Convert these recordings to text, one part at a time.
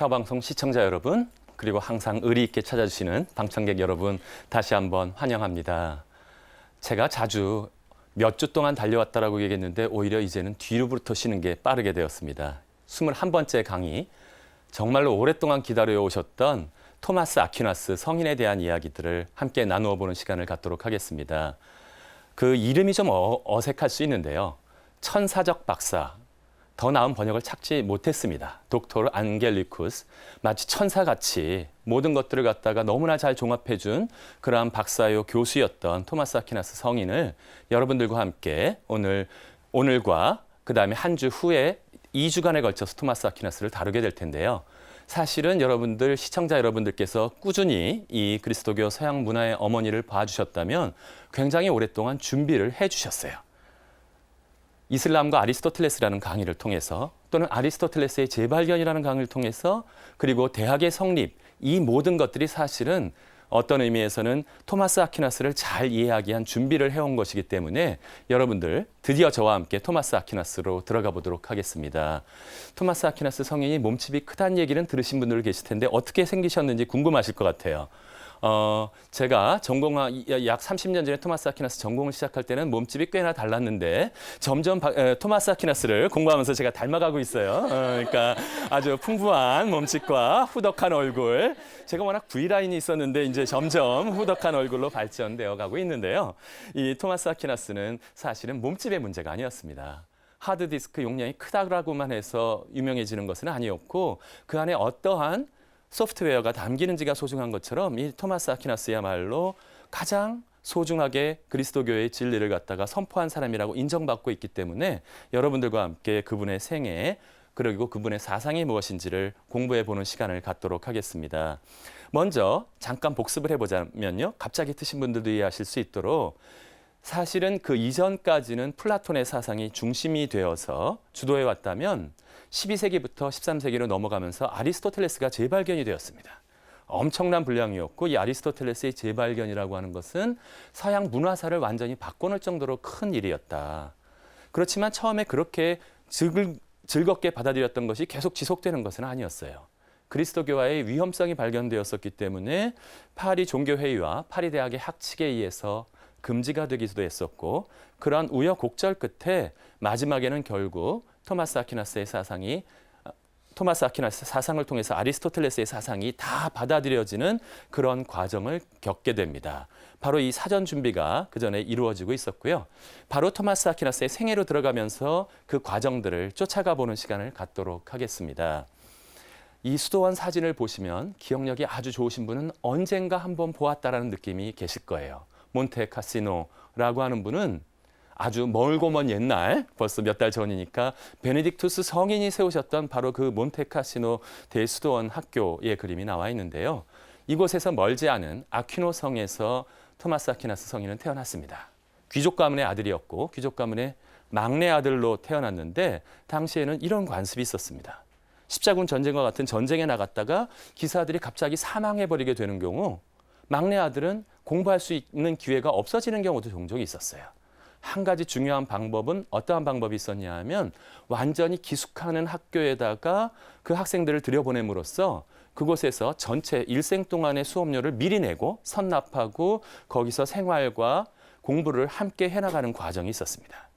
펴방송 시청자 여러분, 그리고 항상 의리 있게 찾아주시는 방청객 여러분, 다시 한번 환영합니다. 제가 자주 몇 주 동안 달려왔다라고 얘기했는데 오히려 이제는 뒤로부터 쉬는 게 빠르게 되었습니다. 21번째 강의, 정말로 오랫동안 기다려 오셨던 토마스 아퀴나스 성인에 대한 이야기들을 함께 나누어 보는 시간을 갖도록 하겠습니다. 그 이름이 좀 어색할 수 있는데요. 천사적 박사, 더 나은 번역을 찾지 못했습니다. 독토르 안겔리쿠스, 마치 천사같이 모든 것들을 갖다가 너무나 잘 종합해준 그러한 박사요 교수였던 토마스 아퀴나스 성인을 여러분들과 함께 오늘과 그 다음에 한 주 후에 2주간에 걸쳐서 토마스 아퀴나스를 다루게 될 텐데요. 사실은 여러분들, 시청자 여러분들께서 꾸준히 이 그리스도교 서양 문화의 어머니를 봐주셨다면 굉장히 오랫동안 준비를 해주셨어요. 이슬람과 아리스토텔레스라는 강의를 통해서, 또는 아리스토텔레스의 재발견이라는 강의를 통해서, 그리고 대학의 성립, 이 모든 것들이 사실은 어떤 의미에서는 토마스 아퀴나스를 잘 이해하기 위한 준비를 해온 것이기 때문에 여러분들 드디어 저와 함께 토마스 아퀴나스로 들어가 보도록 하겠습니다. 토마스 아퀴나스 성인이 몸집이 크다는 얘기는 들으신 분들 계실 텐데 어떻게 생기셨는지 궁금하실 것 같아요. 제가 약 30년 전에 토마스 아퀴나스 전공을 시작할 때는 몸집이 꽤나 달랐는데 점점 토마스 아퀴나스를 공부하면서 제가 닮아가고 있어요. 그러니까 아주 풍부한 몸집과 후덕한 얼굴. 제가 워낙 V라인이 있었는데 이제 점점 후덕한 얼굴로 발전되어 가고 있는데요. 이 토마스 아퀴나스는 사실은 몸집의 문제가 아니었습니다. 하드디스크 용량이 크다라고만 해서 유명해지는 것은 아니었고, 그 안에 어떠한 소프트웨어가 담기는지가 소중한 것처럼 이 토마스 아퀴나스야말로 가장 소중하게 그리스도교의 진리를 갖다가 선포한 사람이라고 인정받고 있기 때문에 여러분들과 함께 그분의 생애, 그리고 그분의 사상이 무엇인지를 공부해 보는 시간을 갖도록 하겠습니다. 먼저 잠깐 복습을 해보자면요. 갑자기 트신 분들도 이해하실 수 있도록, 사실은 그 이전까지는 플라톤의 사상이 중심이 되어서 주도해 왔다면 12세기부터 13세기로 넘어가면서 아리스토텔레스가 재발견이 되었습니다. 엄청난 분량이었고, 이 아리스토텔레스의 재발견이라고 하는 것은 서양 문화사를 완전히 바꿔놓을 정도로 큰 일이었다. 그렇지만 처음에 그렇게 즐겁게 받아들였던 것이 계속 지속되는 것은 아니었어요. 그리스도교와의 위험성이 발견되었었기 때문에 파리 종교회의와 파리 대학의 학칙에 의해서 금지가 되기도 했었고, 그러한 우여곡절 끝에 마지막에는 결국 토마스 아퀴나스 사상을 통해서 아리스토텔레스의 사상이 다 받아들여지는 그런 과정을 겪게 됩니다. 바로 이 사전 준비가 그 전에 이루어지고 있었고요. 바로 토마스 아퀴나스의 생애로 들어가면서 그 과정들을 쫓아가 보는 시간을 갖도록 하겠습니다. 이 수도원 사진을 보시면 기억력이 아주 좋으신 분은 언젠가 한번 보았다라는 느낌이 계실 거예요. 몬테 카시노라고 하는 분은 아주 멀고 먼 옛날, 벌써 몇 달 전이니까 베네딕투스 성인이 세우셨던 바로 그 몬테 카시노 대수도원 학교의 그림이 나와 있는데요. 이곳에서 멀지 않은 아퀴노 성에서 토마스 아퀴나스 성인은 태어났습니다. 귀족 가문의 아들이었고, 귀족 가문의 막내 아들로 태어났는데 당시에는 이런 관습이 있었습니다. 십자군 전쟁과 같은 전쟁에 나갔다가 기사들이 갑자기 사망해버리게 되는 경우 막내 아들은 공부할 수 있는 기회가 없어지는 경우도 종종 있었어요. 한 가지 중요한 방법은 어떠한 방법이 있었냐 하면, 완전히 기숙하는 학교에다가 그 학생들을 들여보냄으로써 그곳에서 전체 일생 동안의 수업료를 미리 내고 선납하고 거기서 생활과 공부를 함께 해나가는 과정이 있었습니다.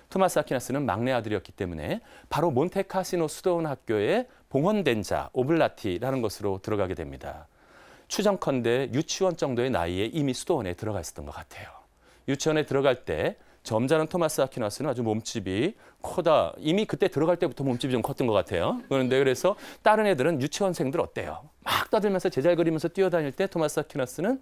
토마스 아퀴나스는 막내 아들이었기 때문에 바로 몬테카시노 수도원 학교에 봉헌된 자, 오블라티라는 것으로 들어가게 됩니다. 추정컨대 유치원 정도의 나이에 이미 수도원에 들어가 있었던 것 같아요. 유치원에 들어갈 때 점잖은 토마스 아퀴나스는 아주 몸집이 커다. 이미 그때 들어갈 때부터 몸집이 좀 컸던 것 같아요. 그런데 그래서 다른 애들은 유치원생들 어때요? 막 떠들면서 제잘 그리면서 뛰어다닐 때 토마스 아퀴나스는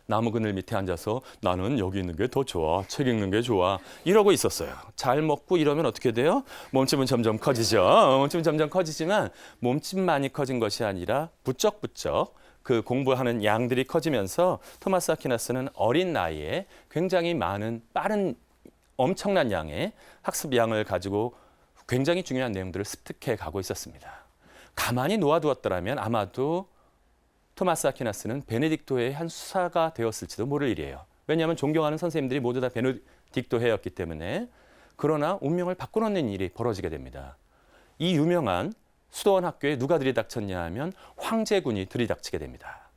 나무 그늘 밑에 앉아서 나는 여기 있는 게 더 좋아. 책 읽는 게 좋아. 이러고 있었어요. 잘 먹고 이러면 어떻게 돼요? 몸집은 점점 커지죠. 몸집은 점점 커지지만 몸집만이 커진 것이 아니라 부쩍부쩍 그 공부하는 양들이 커지면서 토마스 아퀴나스는 어린 나이에 굉장히 많은 빠른 엄청난 양의 학습 양을 가지고 굉장히 중요한 내용들을 습득해 가고 있었습니다. 가만히 놓아두었더라면 아마도 토마스 아퀴나스는 베네딕토의 한 수사가 되었을지도 모를 일이에요. 왜냐하면 존경하는 선생님들이 모두 다 베네딕토회였기 때문에. 그러나 운명을 바꿔놓는 일이 벌어지게 됩니다. 이 유명한 수도원 학교에 누가 들이닥쳤냐 하면 황제군이 들이닥치게 됩니다.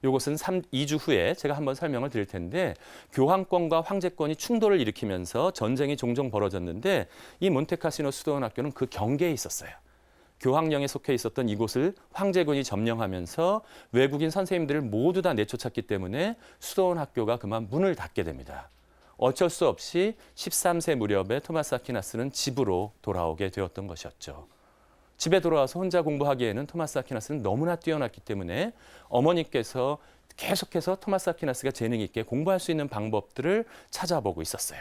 이것은 2주 후에 제가 한번 설명을 드릴 텐데 교황권과 황제권이 충돌을 일으키면서 전쟁이 종종 벌어졌는데 이 몬테카시노 수도원 학교는 그 경계에 있었어요. 교황령에 속해 있었던 이곳을 황제군이 점령하면서 외국인 선생님들을 모두 다 내쫓았기 때문에 수도원 학교가 그만 문을 닫게 됩니다. 어쩔 수 없이 13세 무렵에 토마스 아퀴나스는 집으로 돌아오게 되었던 것이었죠. 집에 돌아와서 혼자 공부하기에는 토마스 아퀴나스는 너무나 뛰어났기 때문에 어머니께서 계속해서 토마스 아퀴나스가 재능 있게 공부할 수 있는 방법들을 찾아보고 있었어요.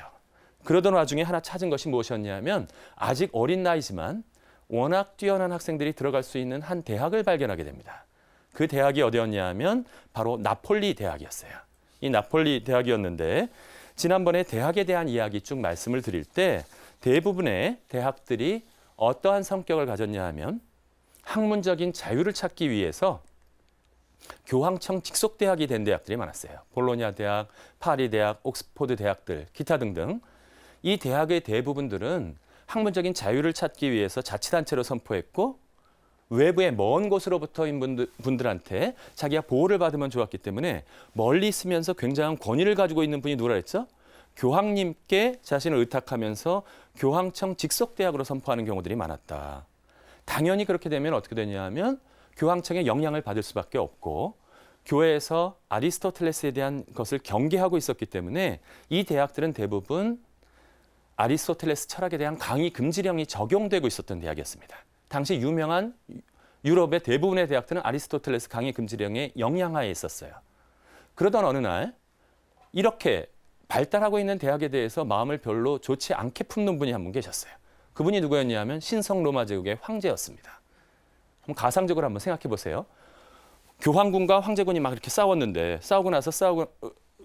그러던 와중에 하나 찾은 것이 무엇이었냐면 아직 어린 나이지만 워낙 뛰어난 학생들이 들어갈 수 있는 한 대학을 발견하게 됩니다. 그 대학이 어디였냐 하면 바로 나폴리 대학이었어요. 이 나폴리 대학이었는데 지난번에 대학에 대한 이야기 쭉 말씀을 드릴 때 대부분의 대학들이 어떠한 성격을 가졌냐 하면 학문적인 자유를 찾기 위해서 교황청 직속 대학이 된 대학들이 많았어요. 볼로냐 대학, 파리 대학, 옥스포드 대학들, 기타 등등. 이 대학의 대부분들은 학문적인 자유를 찾기 위해서 자치단체로 선포했고 외부의 먼 곳으로부터인 분들한테 자기가 보호를 받으면 좋았기 때문에 멀리 있으면서 굉장한 권위를 가지고 있는 분이 누구라 했죠? 교황님께 자신을 의탁하면서 교황청 직속 대학으로 선포하는 경우들이 많았다. 당연히 그렇게 되면 어떻게 되냐 하면 교황청의 영향을 받을 수밖에 없고 교회에서 아리스토텔레스에 대한 것을 경계하고 있었기 때문에 이 대학들은 대부분 아리스토텔레스 철학에 대한 강의 금지령이 적용되고 있었던 대학이었습니다. 당시 유명한 유럽의 대부분의 대학들은 아리스토텔레스 강의 금지령의 영향하에 있었어요. 그러던 어느 날 이렇게 발달하고 있는 대학에 대해서 마음을 별로 좋지 않게 품는 분이 한 분 계셨어요. 그분이 누구였냐 하면 신성 로마 제국의 황제였습니다. 한번 가상적으로 한번 생각해 보세요. 교황군과 황제군이 막 이렇게 싸웠는데 싸우고 나서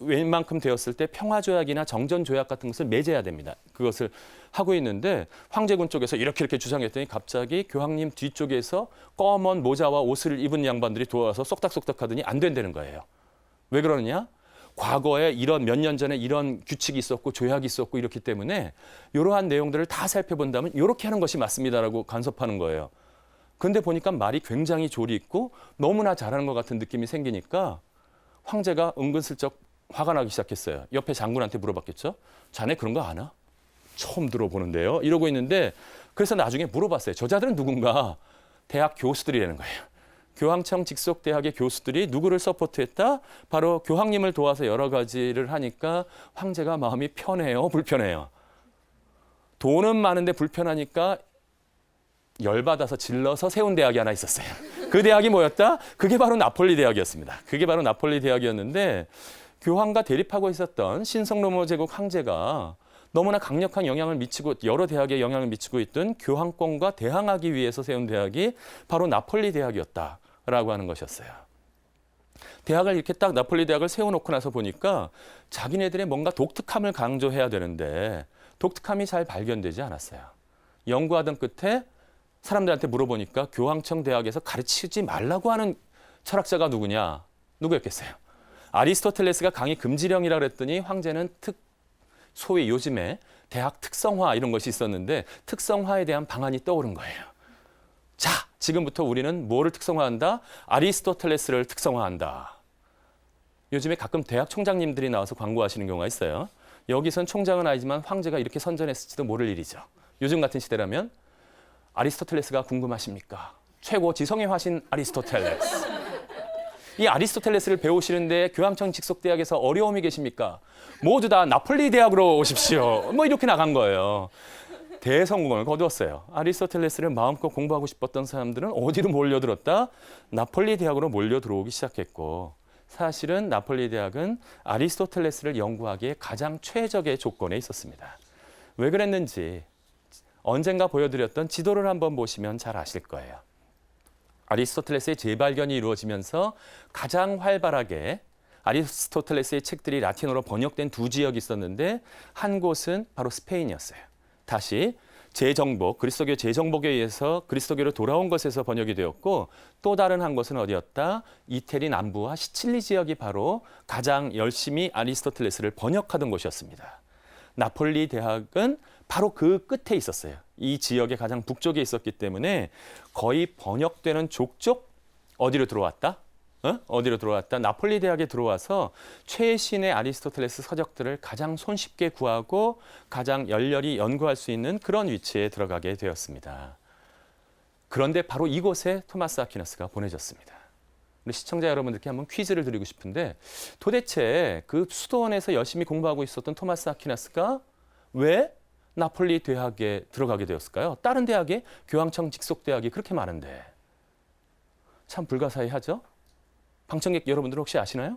웬만큼 되었을 때 평화조약이나 정전조약 같은 것을 맺어야 됩니다. 그것을 하고 있는데 황제군 쪽에서 이렇게 주장했더니 갑자기 교황님 뒤쪽에서 검은 모자와 옷을 입은 양반들이 도와서 쏙닥쏙닥 하더니 안 된다는 거예요. 왜 그러느냐? 과거에 이런 몇 년 전에 이런 규칙이 있었고 조약이 있었고 이렇기 때문에 이러한 내용들을 다 살펴본다면 이렇게 하는 것이 맞습니다라고 간섭하는 거예요. 근데 보니까 말이 굉장히 조리 있고 너무나 잘하는 것 같은 느낌이 생기니까 황제가 은근슬쩍 화가 나기 시작했어요. 옆에 장군한테 물어봤겠죠. 자네 그런 거 아나? 처음 들어보는데요. 이러고 있는데 그래서 나중에 물어봤어요. 저자들은 누군가? 대학 교수들이라는 거예요. 교황청 직속 대학의 교수들이 누구를 서포트했다? 바로 교황님을 도와서 여러 가지를 하니까 황제가 마음이 편해요? 불편해요? 돈은 많은데 불편하니까 열받아서 질러서 세운 대학이 하나 있었어요. 그 대학이 뭐였다? 그게 바로 나폴리 대학이었습니다. 그게 바로 나폴리 대학이었는데 교황과 대립하고 있었던 신성 로마 제국 황제가 너무나 강력한 영향을 미치고 여러 대학에 영향을 미치고 있던 교황권과 대항하기 위해서 세운 대학이 바로 나폴리 대학이었다라고 하는 것이었어요. 대학을 이렇게 딱 나폴리 대학을 세워놓고 나서 보니까 자기네들의 뭔가 독특함을 강조해야 되는데 독특함이 잘 발견되지 않았어요. 연구하던 끝에 사람들한테 물어보니까 교황청 대학에서 가르치지 말라고 하는 철학자가 누구냐? 누구였겠어요? 아리스토텔레스가 강의 금지령이라 그랬더니 황제는 소위 요즘에 대학 특성화 이런 것이 있었는데 특성화에 대한 방안이 떠오른 거예요. 자, 지금부터 우리는 뭐를 특성화한다? 아리스토텔레스를 특성화한다. 요즘에 가끔 대학 총장님들이 나와서 광고하시는 경우가 있어요. 여기선 총장은 아니지만 황제가 이렇게 선전했을지도 모를 일이죠. 요즘 같은 시대라면 아리스토텔레스가 궁금하십니까? 최고 지성의 화신 아리스토텔레스. 이 아리스토텔레스를 배우시는데 교황청 직속 대학에서 어려움이 계십니까? 모두 다 나폴리 대학으로 오십시오. 뭐 이렇게 나간 거예요. 대성공을 거두었어요. 아리스토텔레스를 마음껏 공부하고 싶었던 사람들은 어디로 몰려들었다? 나폴리 대학으로 몰려들어오기 시작했고 사실은 나폴리 대학은 아리스토텔레스를 연구하기에 가장 최적의 조건에 있었습니다. 왜 그랬는지 언젠가 보여드렸던 지도를 한번 보시면 잘 아실 거예요. 아리스토텔레스의 재발견이 이루어지면서 가장 활발하게 아리스토텔레스의 책들이 라틴어로 번역된 두 지역이 있었는데 한 곳은 바로 스페인이었어요. 다시 재정복, 그리스도교 재정복에 의해서 그리스도교로 돌아온 것에서 번역이 되었고 또 다른 한 곳은 어디였다? 이태리 남부와 시칠리 지역이 바로 가장 열심히 아리스토텔레스를 번역하던 곳이었습니다. 나폴리 대학은 바로 그 끝에 있었어요. 이 지역의 가장 북쪽에 있었기 때문에 거의 번역되는 족족 어디로 들어왔다? 어디로 들어왔다? 나폴리 대학에 들어와서 최신의 아리스토텔레스 서적들을 가장 손쉽게 구하고 가장 열렬히 연구할 수 있는 그런 위치에 들어가게 되었습니다. 그런데 바로 이곳에 토마스 아퀴나스가 보내졌습니다. 우리 시청자 여러분들께 한번 퀴즈를 드리고 싶은데 도대체 그 수도원에서 열심히 공부하고 있었던 토마스 아퀴나스가 왜 나폴리 대학에 들어가게 되었을까요? 다른 대학에 교황청 직속 대학이 그렇게 많은데 참 불가사의하죠? 방청객 여러분들 혹시 아시나요?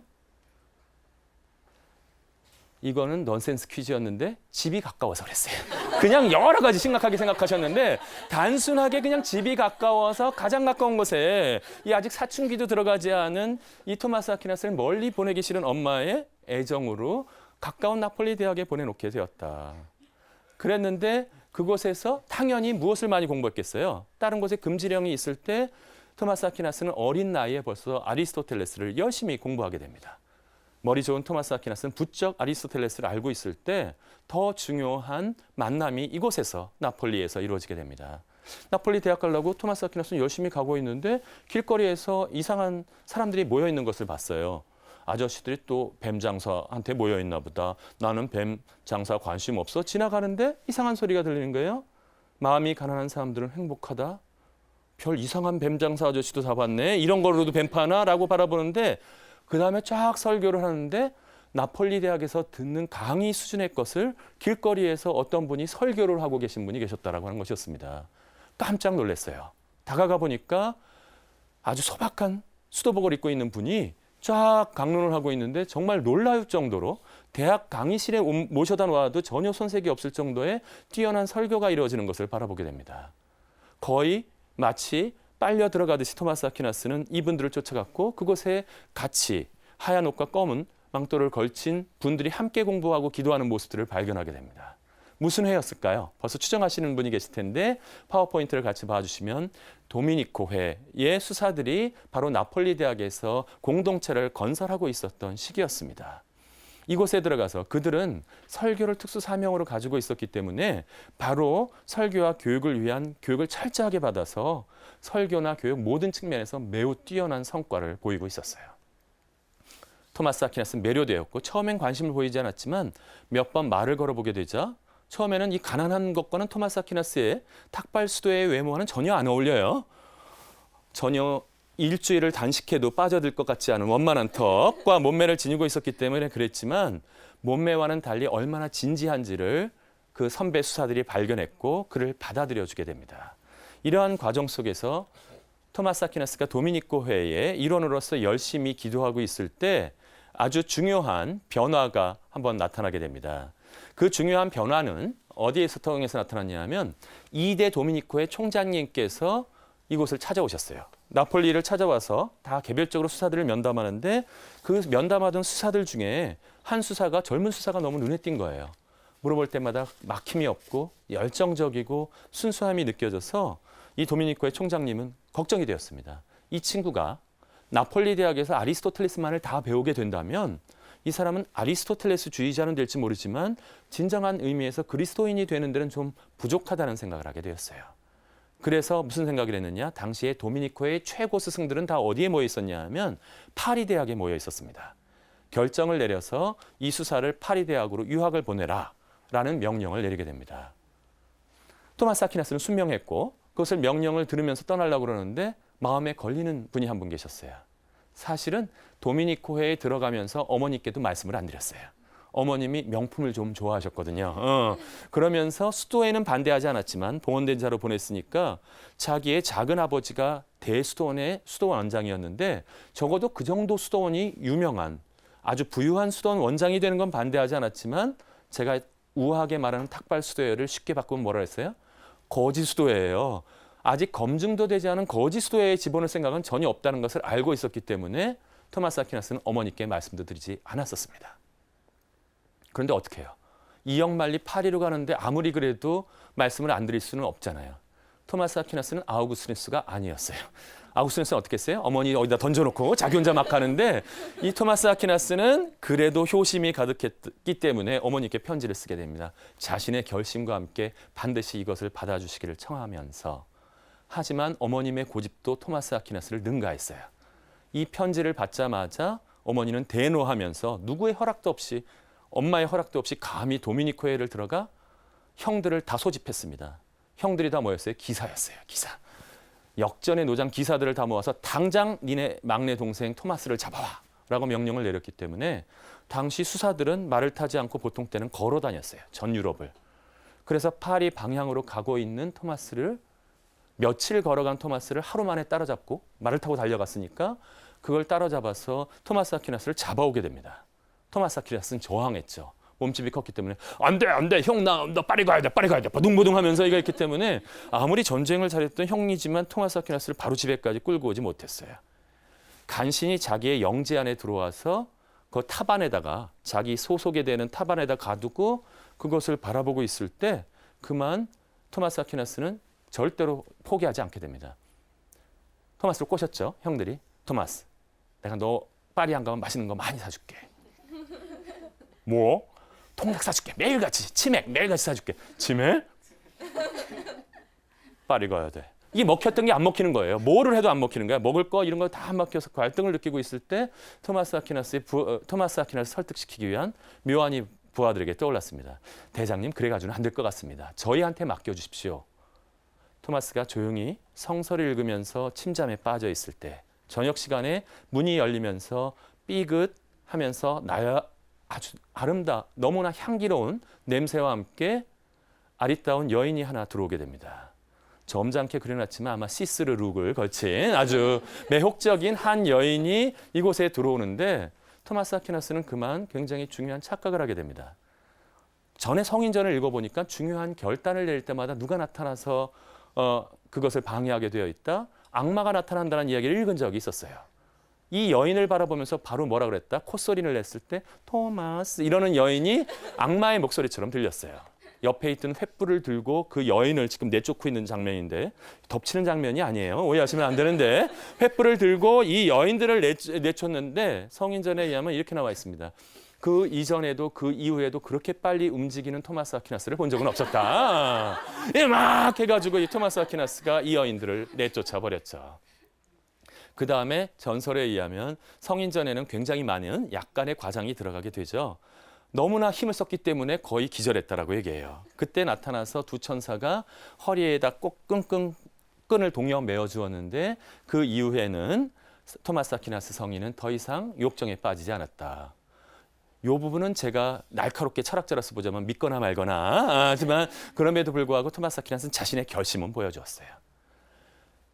이거는 넌센스 퀴즈였는데 집이 가까워서 그랬어요. 그냥 여러 가지 심각하게 생각하셨는데 단순하게 그냥 집이 가까워서 가장 가까운 곳에 이 아직 사춘기도 들어가지 않은 이 토마스 아퀴나스를 멀리 보내기 싫은 엄마의 애정으로 가까운 나폴리 대학에 보내놓게 되었다. 그랬는데 그곳에서 당연히 무엇을 많이 공부했겠어요? 다른 곳에 금지령이 있을 때 토마스 아퀴나스는 어린 나이에 벌써 아리스토텔레스를 열심히 공부하게 됩니다. 머리 좋은 토마스 아퀴나스는 부쩍 아리스토텔레스를 알고 있을 때 더 중요한 만남이 이곳에서 나폴리에서 이루어지게 됩니다. 나폴리 대학 가려고 토마스 아퀴나스는 열심히 가고 있는데 길거리에서 이상한 사람들이 모여 있는 것을 봤어요. 아저씨들이 또 뱀 장사한테 모여 있나 보다. 나는 뱀 장사 관심 없어. 지나가는데 이상한 소리가 들리는 거예요. 마음이 가난한 사람들은 행복하다. 별 이상한 뱀 장사 아저씨도 다 봤네. 이런 걸로도 뱀 파나? 라고 바라보는데 그 다음에 쫙 설교를 하는데 나폴리 대학에서 듣는 강의 수준의 것을 길거리에서 어떤 분이 설교를 하고 계신 분이 계셨다라고 하는 것이었습니다. 깜짝 놀랐어요. 다가가 보니까 아주 소박한 수도복을 입고 있는 분이 쫙 강론을 하고 있는데 정말 놀라울 정도로 대학 강의실에 모셔다 놓아도 전혀 손색이 없을 정도의 뛰어난 설교가 이루어지는 것을 바라보게 됩니다. 거의 마치 빨려 들어가듯이 토마스 아퀴나스는 이분들을 쫓아갔고 그곳에 같이 하얀 옷과 검은 망토를 걸친 분들이 함께 공부하고 기도하는 모습들을 발견하게 됩니다. 무슨 회였을까요? 벌써 추정하시는 분이 계실 텐데 파워포인트를 같이 봐주시면 도미니코 회의 수사들이 바로 나폴리 대학에서 공동체를 건설하고 있었던 시기였습니다. 이곳에 들어가서 그들은 설교를 특수 사명으로 가지고 있었기 때문에 바로 설교와 교육을 위한 교육을 철저하게 받아서 설교나 교육 모든 측면에서 매우 뛰어난 성과를 보이고 있었어요. 토마스 아퀴나스는 매료되었고 처음엔 관심을 보이지 않았지만 몇 번 말을 걸어보게 되자 처음에는 이 가난한 것과는 토마스 아퀴나스의 탁발 수도의 외모와는 전혀 안 어울려요. 전혀 일주일을 단식해도 빠져들 것 같지 않은 원만한 턱과 몸매를 지니고 있었기 때문에 그랬지만 몸매와는 달리 얼마나 진지한지를 그 선배 수사들이 발견했고 그를 받아들여주게 됩니다. 이러한 과정 속에서 토마스 아퀴나스가 도미니코 회의 일원으로서 열심히 기도하고 있을 때 아주 중요한 변화가 한번 나타나게 됩니다. 그 중요한 변화는 어디에서 통해서 나타났냐면 2대 도미니코의 총장님께서 이곳을 찾아오셨어요. 나폴리를 찾아와서 다 개별적으로 수사들을 면담하는데 그 면담하던 수사들 중에 한 수사가 젊은 수사가 너무 눈에 띈 거예요. 물어볼 때마다 막힘이 없고 열정적이고 순수함이 느껴져서 이 도미니코의 총장님은 걱정이 되었습니다. 이 친구가 나폴리 대학에서 아리스토텔레스만을 다 배우게 된다면 이 사람은 아리스토텔레스주의자는 될지 모르지만 진정한 의미에서 그리스도인이 되는 데는 좀 부족하다는 생각을 하게 되었어요. 그래서 무슨 생각을 했느냐? 당시에 도미니코의 최고 스승들은 다 어디에 모여 있었냐 하면 파리 대학에 모여 있었습니다. 결정을 내려서 이 수사를 파리 대학으로 유학을 보내라 라는 명령을 내리게 됩니다. 토마스 아퀴나스는 순명했고 그것을 명령을 들으면서 떠나려고 그러는데 마음에 걸리는 분이 한 분 계셨어요. 사실은 도미니코 회에 들어가면서 어머니께도 말씀을 안 드렸어요. 어머님이 명품을 좀 좋아하셨거든요. 그러면서 수도원에는 반대하지 않았지만 봉헌된 자로 보냈으니까 자기의 작은 아버지가 대수도원의 수도원 원장이었는데 적어도 그 정도 수도원이 유명한 아주 부유한 수도원 원장이 되는 건 반대하지 않았지만 제가 우아하게 말하는 탁발 수도회를 쉽게 바꾸면 뭐라 했어요? 거지 수도회예요. 아직 검증도 되지 않은 거지 수도회에 집어넣을 생각은 전혀 없다는 것을 알고 있었기 때문에 토마스 아퀴나스는 어머니께 말씀도 드리지 않았었습니다. 그런데 어떻게 해요? 이역만리 파리로 가는데 아무리 그래도 말씀을 안 드릴 수는 없잖아요. 토마스 아퀴나스는 아우구스티누스가 아니었어요. 아우구스티누스는 어떻게 했어요? 어머니 어디다 던져놓고 자기 혼자 막 하는데 이 토마스 아퀴나스는 그래도 효심이 가득했기 때문에 어머니께 편지를 쓰게 됩니다. 자신의 결심과 함께 반드시 이것을 받아주시기를 청하면서 하지만 어머님의 고집도 토마스 아퀴나스를 능가했어요. 이 편지를 받자마자 어머니는 대노하면서 누구의 허락도 없이 엄마의 허락도 없이 감히 도미니코회를 들어가 형들을 다 소집했습니다. 형들이 다 뭐였어요? 기사였어요. 기사. 역전의 노장 기사들을 다 모아서 당장 니네 막내 동생 토마스를 잡아와 라고 명령을 내렸기 때문에 당시 수사들은 말을 타지 않고 보통 때는 걸어 다녔어요. 전 유럽을. 그래서 파리 방향으로 가고 있는 토마스를 며칠 걸어간 토마스를 하루 만에 따라잡고 말을 타고 달려갔으니까 그걸 따라잡아서 토마스 아퀴나스를 잡아오게 됩니다. 토마스 아퀴나스는 저항했죠. 몸집이 컸기 때문에 안 돼, 형 나 빨리 가야 돼, 바둥바둥 하면서 이가 있기 때문에 아무리 전쟁을 잘했던 형이지만 토마스 아퀴나스를 바로 집에까지 끌고 오지 못했어요. 간신히 자기의 영지 안에 들어와서 그 탑안에다가 자기 소속에 되는 탑안에다 가두고 그것을 바라보고 있을 때 그만 토마스 아퀴나스는 절대로 포기하지 않게 됩니다. 토마스를 꼬셨죠, 형들이. 토마스, 내가 너 파리 안 가면 맛있는 거 많이 사줄게. 뭐? 통닭 사줄게. 매일같이. 치맥 매일같이 사줄게. 치맥? 파리 가야 돼. 이게 먹혔던 게 안 먹히는 거예요. 뭐를 해도 안 먹히는 거야. 먹을 거 이런 거 다 안 먹혀서 갈등을 느끼고 있을 때 토마스 아퀴나스 설득시키기 위한 묘안이 부하들에게 떠올랐습니다. 대장님, 그래가지고는 안 될 것 같습니다. 저희한테 맡겨주십시오. 토마스가 조용히 성서를 읽으면서 침잠에 빠져 있을 때 저녁 시간에 문이 열리면서 삐긋 하면서 아주 너무나 향기로운 냄새와 함께 아리따운 여인이 하나 들어오게 됩니다. 점잖게 그려놨지만 아마 시스르 룩을 걸친 아주 매혹적인 한 여인이 이곳에 들어오는데 토마스 아퀴나스는 그만 굉장히 중요한 착각을 하게 됩니다. 전에 성인전을 읽어보니까 중요한 결단을 내릴 때마다 누가 나타나서 그것을 방해하게 되어 있다. 악마가 나타난다는 이야기를 읽은 적이 있었어요. 이 여인을 바라보면서 바로 뭐라 그랬다? 콧소리를 냈을 때 토마스 이러는 여인이 악마의 목소리처럼 들렸어요. 옆에 있던 횃불을 들고 그 여인을 지금 내쫓고 있는 장면인데 덮치는 장면이 아니에요. 오해하시면 안 되는데 횃불을 들고 이 여인들을 내쫓는데 성인전에 의하면 이렇게 나와 있습니다. 그 이전에도 그 이후에도 그렇게 빨리 움직이는 토마스 아퀴나스를 본 적은 없었다. 막 해가지고 이 토마스 아퀴나스가 이 여인들을 내쫓아 버렸죠. 그 다음에 전설에 의하면 성인전에는 굉장히 많은 약간의 과장이 들어가게 되죠. 너무나 힘을 썼기 때문에 거의 기절했다라고 얘기해요. 그때 나타나서 두 천사가 허리에다 꼭 끈을 동여 메어 주었는데 그 이후에는 토마스 아퀴나스 성인은 더 이상 욕정에 빠지지 않았다. 이 부분은 제가 날카롭게 철학자로서 보자면 믿거나 말거나 하지만 그럼에도 불구하고 토마스 아퀴나스는 자신의 결심은 보여주었어요.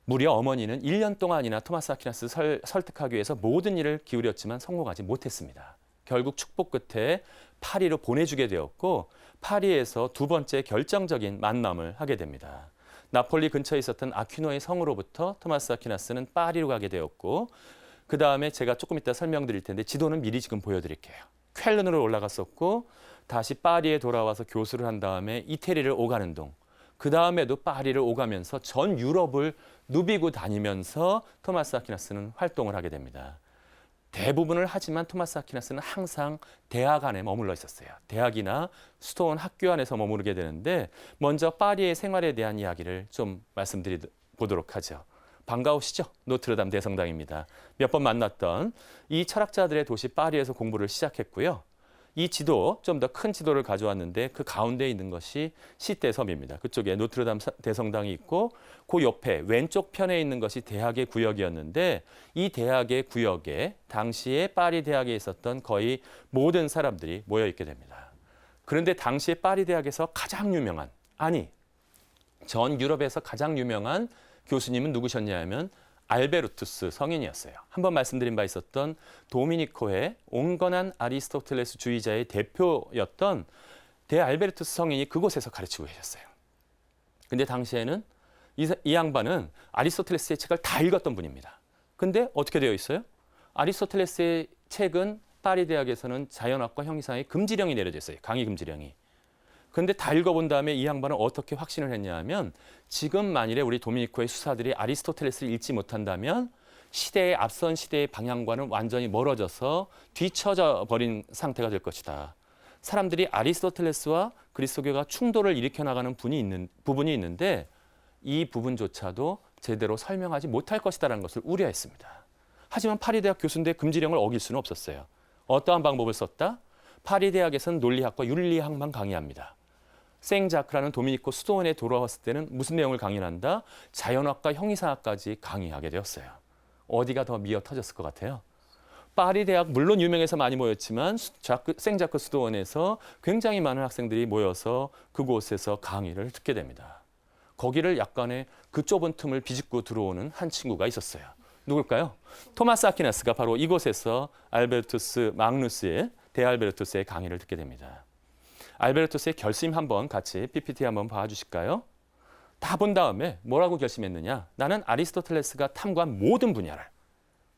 무려 어머니는 1년 동안이나 토마스 아퀴나스를 설득하기 위해서 모든 일을 기울였지만 성공하지 못했습니다. 결국 축복 끝에 파리로 보내주게 되었고 파리에서 두 번째 결정적인 만남을 하게 됩니다. 나폴리 근처에 있었던 아퀴노의 성으로부터 토마스 아퀴나스는 파리로 가게 되었고 그 다음에 제가 조금 이따 설명드릴 텐데 지도는 미리 지금 보여드릴게요. 쾰른으로 올라갔었고 다시 파리에 돌아와서 교수를 한 다음에 이태리를 오가는 동 그 다음에도 파리를 오가면서 전 유럽을 누비고 다니면서 토마스 아퀴나스는 활동을 하게 됩니다. 대부분을 하지만 토마스 아퀴나스는 항상 대학 안에 머물러 있었어요. 대학이나 수도원 학교 안에서 머무르게 되는데 먼저 파리의 생활에 대한 이야기를 좀 말씀드려보도록 하죠. 반가우시죠? 노트르담 대성당입니다. 몇 번 만났던 이 철학자들의 도시 파리에서 공부를 시작했고요. 이 지도, 좀 더 큰 지도를 가져왔는데 그 가운데 있는 것이 시대섬입니다. 그쪽에 노트르담 대성당이 있고 그 옆에 왼쪽 편에 있는 것이 대학의 구역이었는데 이 대학의 구역에 당시에 파리 대학에 있었던 거의 모든 사람들이 모여 있게 됩니다. 그런데 당시에 파리 대학에서 가장 유명한, 전 유럽에서 가장 유명한 교수님은 누구셨냐 하면 알베르투스 성인이었어요. 한번 말씀드린 바 있었던 도미니코의 온건한 아리스토텔레스 주의자의 대표였던 대알베르투스 성인이 그곳에서 가르치고 계셨어요. 근데 당시에는 이 양반은 아리스토텔레스의 책을 다 읽었던 분입니다. 근데 어떻게 되어 있어요? 아리스토텔레스의 책은 파리 대학에서는 자연학과 형사의 금지령이 내려져 있어요. 강의 금지령이. 근데 다 읽어본 다음에 이 양반은 어떻게 확신을 했냐 하면 지금 만일에 우리 도미니코의 수사들이 아리스토텔레스를 읽지 못한다면 시대의 앞선 시대의 방향과는 완전히 멀어져서 뒤처져 버린 상태가 될 것이다. 사람들이 아리스토텔레스와 그리스도교가 충돌을 일으켜 나가는 부분이 있는데 이 부분조차도 제대로 설명하지 못할 것이다라는 것을 우려했습니다. 하지만 파리 대학 교수인데 금지령을 어길 수는 없었어요. 어떠한 방법을 썼다? 파리 대학에서는 논리학과 윤리학만 강의합니다. 생자크라는 도미니코 수도원에 돌아왔을 때는 무슨 내용을 강의한다? 자연학과 형이상학까지 강의하게 되었어요. 어디가 더 미어 터졌을 것 같아요? 파리 대학 물론 유명해서 많이 모였지만 생자크 수도원에서 굉장히 많은 학생들이 모여서 그곳에서 강의를 듣게 됩니다. 거기를 약간의 그 좁은 틈을 비집고 들어오는 한 친구가 있었어요. 누굴까요? 토마스 아퀴나스가 바로 이곳에서 알베르투스 마그누스의 대알베르투스의 강의를 듣게 됩니다. 알베르투스의 결심 한번 같이 PPT 한번 봐주실까요? 다 본 다음에 뭐라고 결심했느냐? 나는 아리스토텔레스가 탐구한 모든 분야를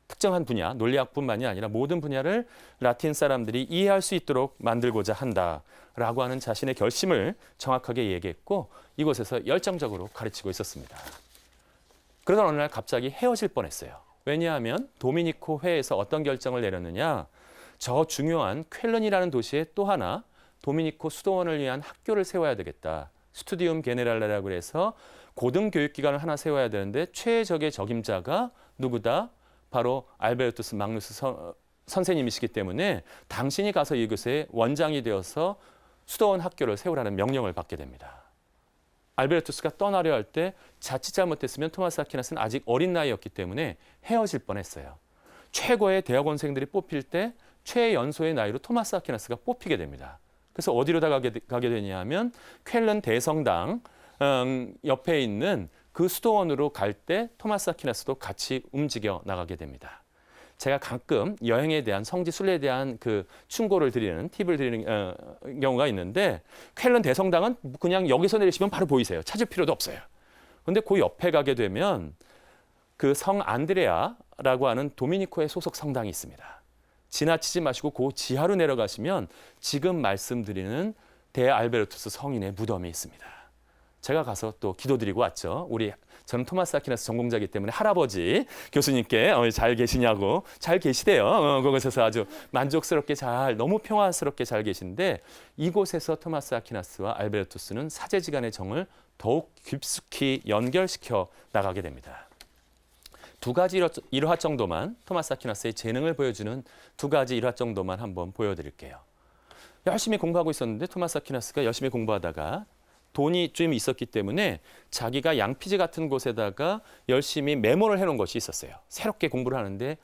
특정한 분야, 논리학뿐만이 아니라 모든 분야를 라틴 사람들이 이해할 수 있도록 만들고자 한다라고 하는 자신의 결심을 정확하게 얘기했고 이곳에서 열정적으로 가르치고 있었습니다. 그러던 어느 날 갑자기 헤어질 뻔했어요. 왜냐하면 도미니코 회에서 어떤 결정을 내렸느냐? 저 중요한 쾰른이라는 도시에 또 하나 도미니코 수도원을 위한 학교를 세워야 되겠다. 스투디움 게네랄레라고 해서 고등교육기관을 하나 세워야 되는데 최적의 적임자가 누구다? 바로 알베르투스 마그누스 선생님이시기 때문에 당신이 가서 이곳에 원장이 되어서 수도원 학교를 세우라는 명령을 받게 됩니다. 알베르투스가 떠나려 할 때 자칫 잘못했으면 토마스 아퀴나스는 아직 어린 나이였기 때문에 헤어질 뻔했어요. 최고의 대학원생들이 뽑힐 때 최연소의 나이로 토마스 아퀴나스가 뽑히게 됩니다. 그래서 어디로 가게 되냐 하면 쾰른 대성당 옆에 있는 그 수도원으로 갈 때 토마스 아퀴나스도 같이 움직여 나가게 됩니다. 제가 가끔 여행에 대한 성지 순례에 대한 그 충고를 드리는 팁을 드리는 경우가 있는데 쾰른 대성당은 그냥 여기서 내리시면 바로 보이세요. 찾을 필요도 없어요. 그런데 그 옆에 가게 되면 그 성 안드레아라고 하는 도미니코의 소속 성당이 있습니다. 지나치지 마시고 그 지하로 내려가시면 지금 말씀드리는 대알베르투스 성인의 무덤이 있습니다. 제가 가서 또 기도드리고 왔죠. 저는 토마스 아퀴나스 전공자이기 때문에 할아버지 교수님께 잘 계시냐고 잘 계시대요. 그곳에서 아주 만족스럽게 너무 평화스럽게 잘 계신데 이곳에서 토마스 아퀴나스와 알베르투스는 사제지간의 정을 더욱 깊숙이 연결시켜 나가게 됩니다. 두 가지 일화 정도만 토마스 아퀴나스의 재능을 보여주는 두 가지 일화 정도만 한번 보여드릴게요. 열심히 공부하고 있었는데 토마스 아퀴나스가 열심히 공부하다가 돈이 좀 있었기 때문에 자기가 양피지 같은 곳에다가 열심히 메모를 해놓은 것이 있었어요. 새롭게 공부를 하는데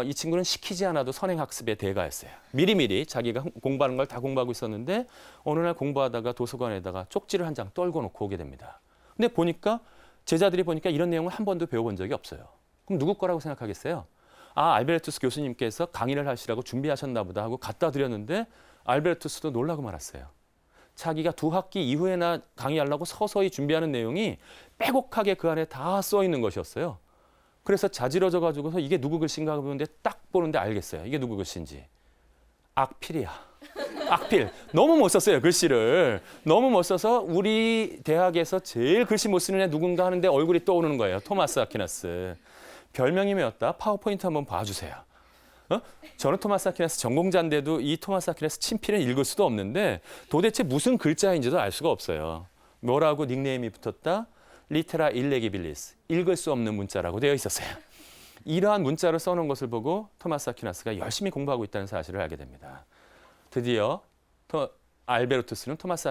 이 친구는 시키지 않아도 선행학습의 대가였어요. 미리미리 자기가 공부하는 걸 다 공부하고 있었는데 어느 날 공부하다가 도서관에다가 쪽지를 한 장 떨궈 놓고 오게 됩니다. 근데 제자들이 보니까 이런 내용을 한 번도 배워본 적이 없어요. 그럼 누구 거라고 생각하겠어요? 알베르투스 교수님께서 강의를 하시라고 준비하셨나 보다 하고 갖다 드렸는데 알베르투스도 놀라고 말았어요. 자기가 2학기 이후에나 강의하려고 서서히 준비하는 내용이 빼곡하게 그 안에 다 써 있는 것이었어요. 그래서 자지러져 가지고서 이게 누구 글씨인가 보는데 딱 보는데 알겠어요. 이게 누구 글씨인지. 악필이야. 악필. 너무 못 썼어요, 글씨를. 너무 못 써서 우리 대학에서 제일 글씨 못 쓰는 애 누군가 하는데 얼굴이 떠오르는 거예요. 토마스 아퀴나스. 별명이 뭐였다? 파워포인트 한번 봐주세요. 저는 토마스 아퀴나스 전공자인데도 이 토마스 아퀴나스 친필은 읽을 수도 없는데 도대체 무슨 글자인지도 알 수가 없어요. 뭐라고 닉네임이 붙었다? 리테라 일레기빌리스. 읽을 수 없는 문자라고 되어 있었어요. 이러한 문자를 써놓은 것을 보고 토마스 아퀴나스가 열심히 공부하고 있다는 사실을 알게 됩니다. 드디어 알베르투스는 토마스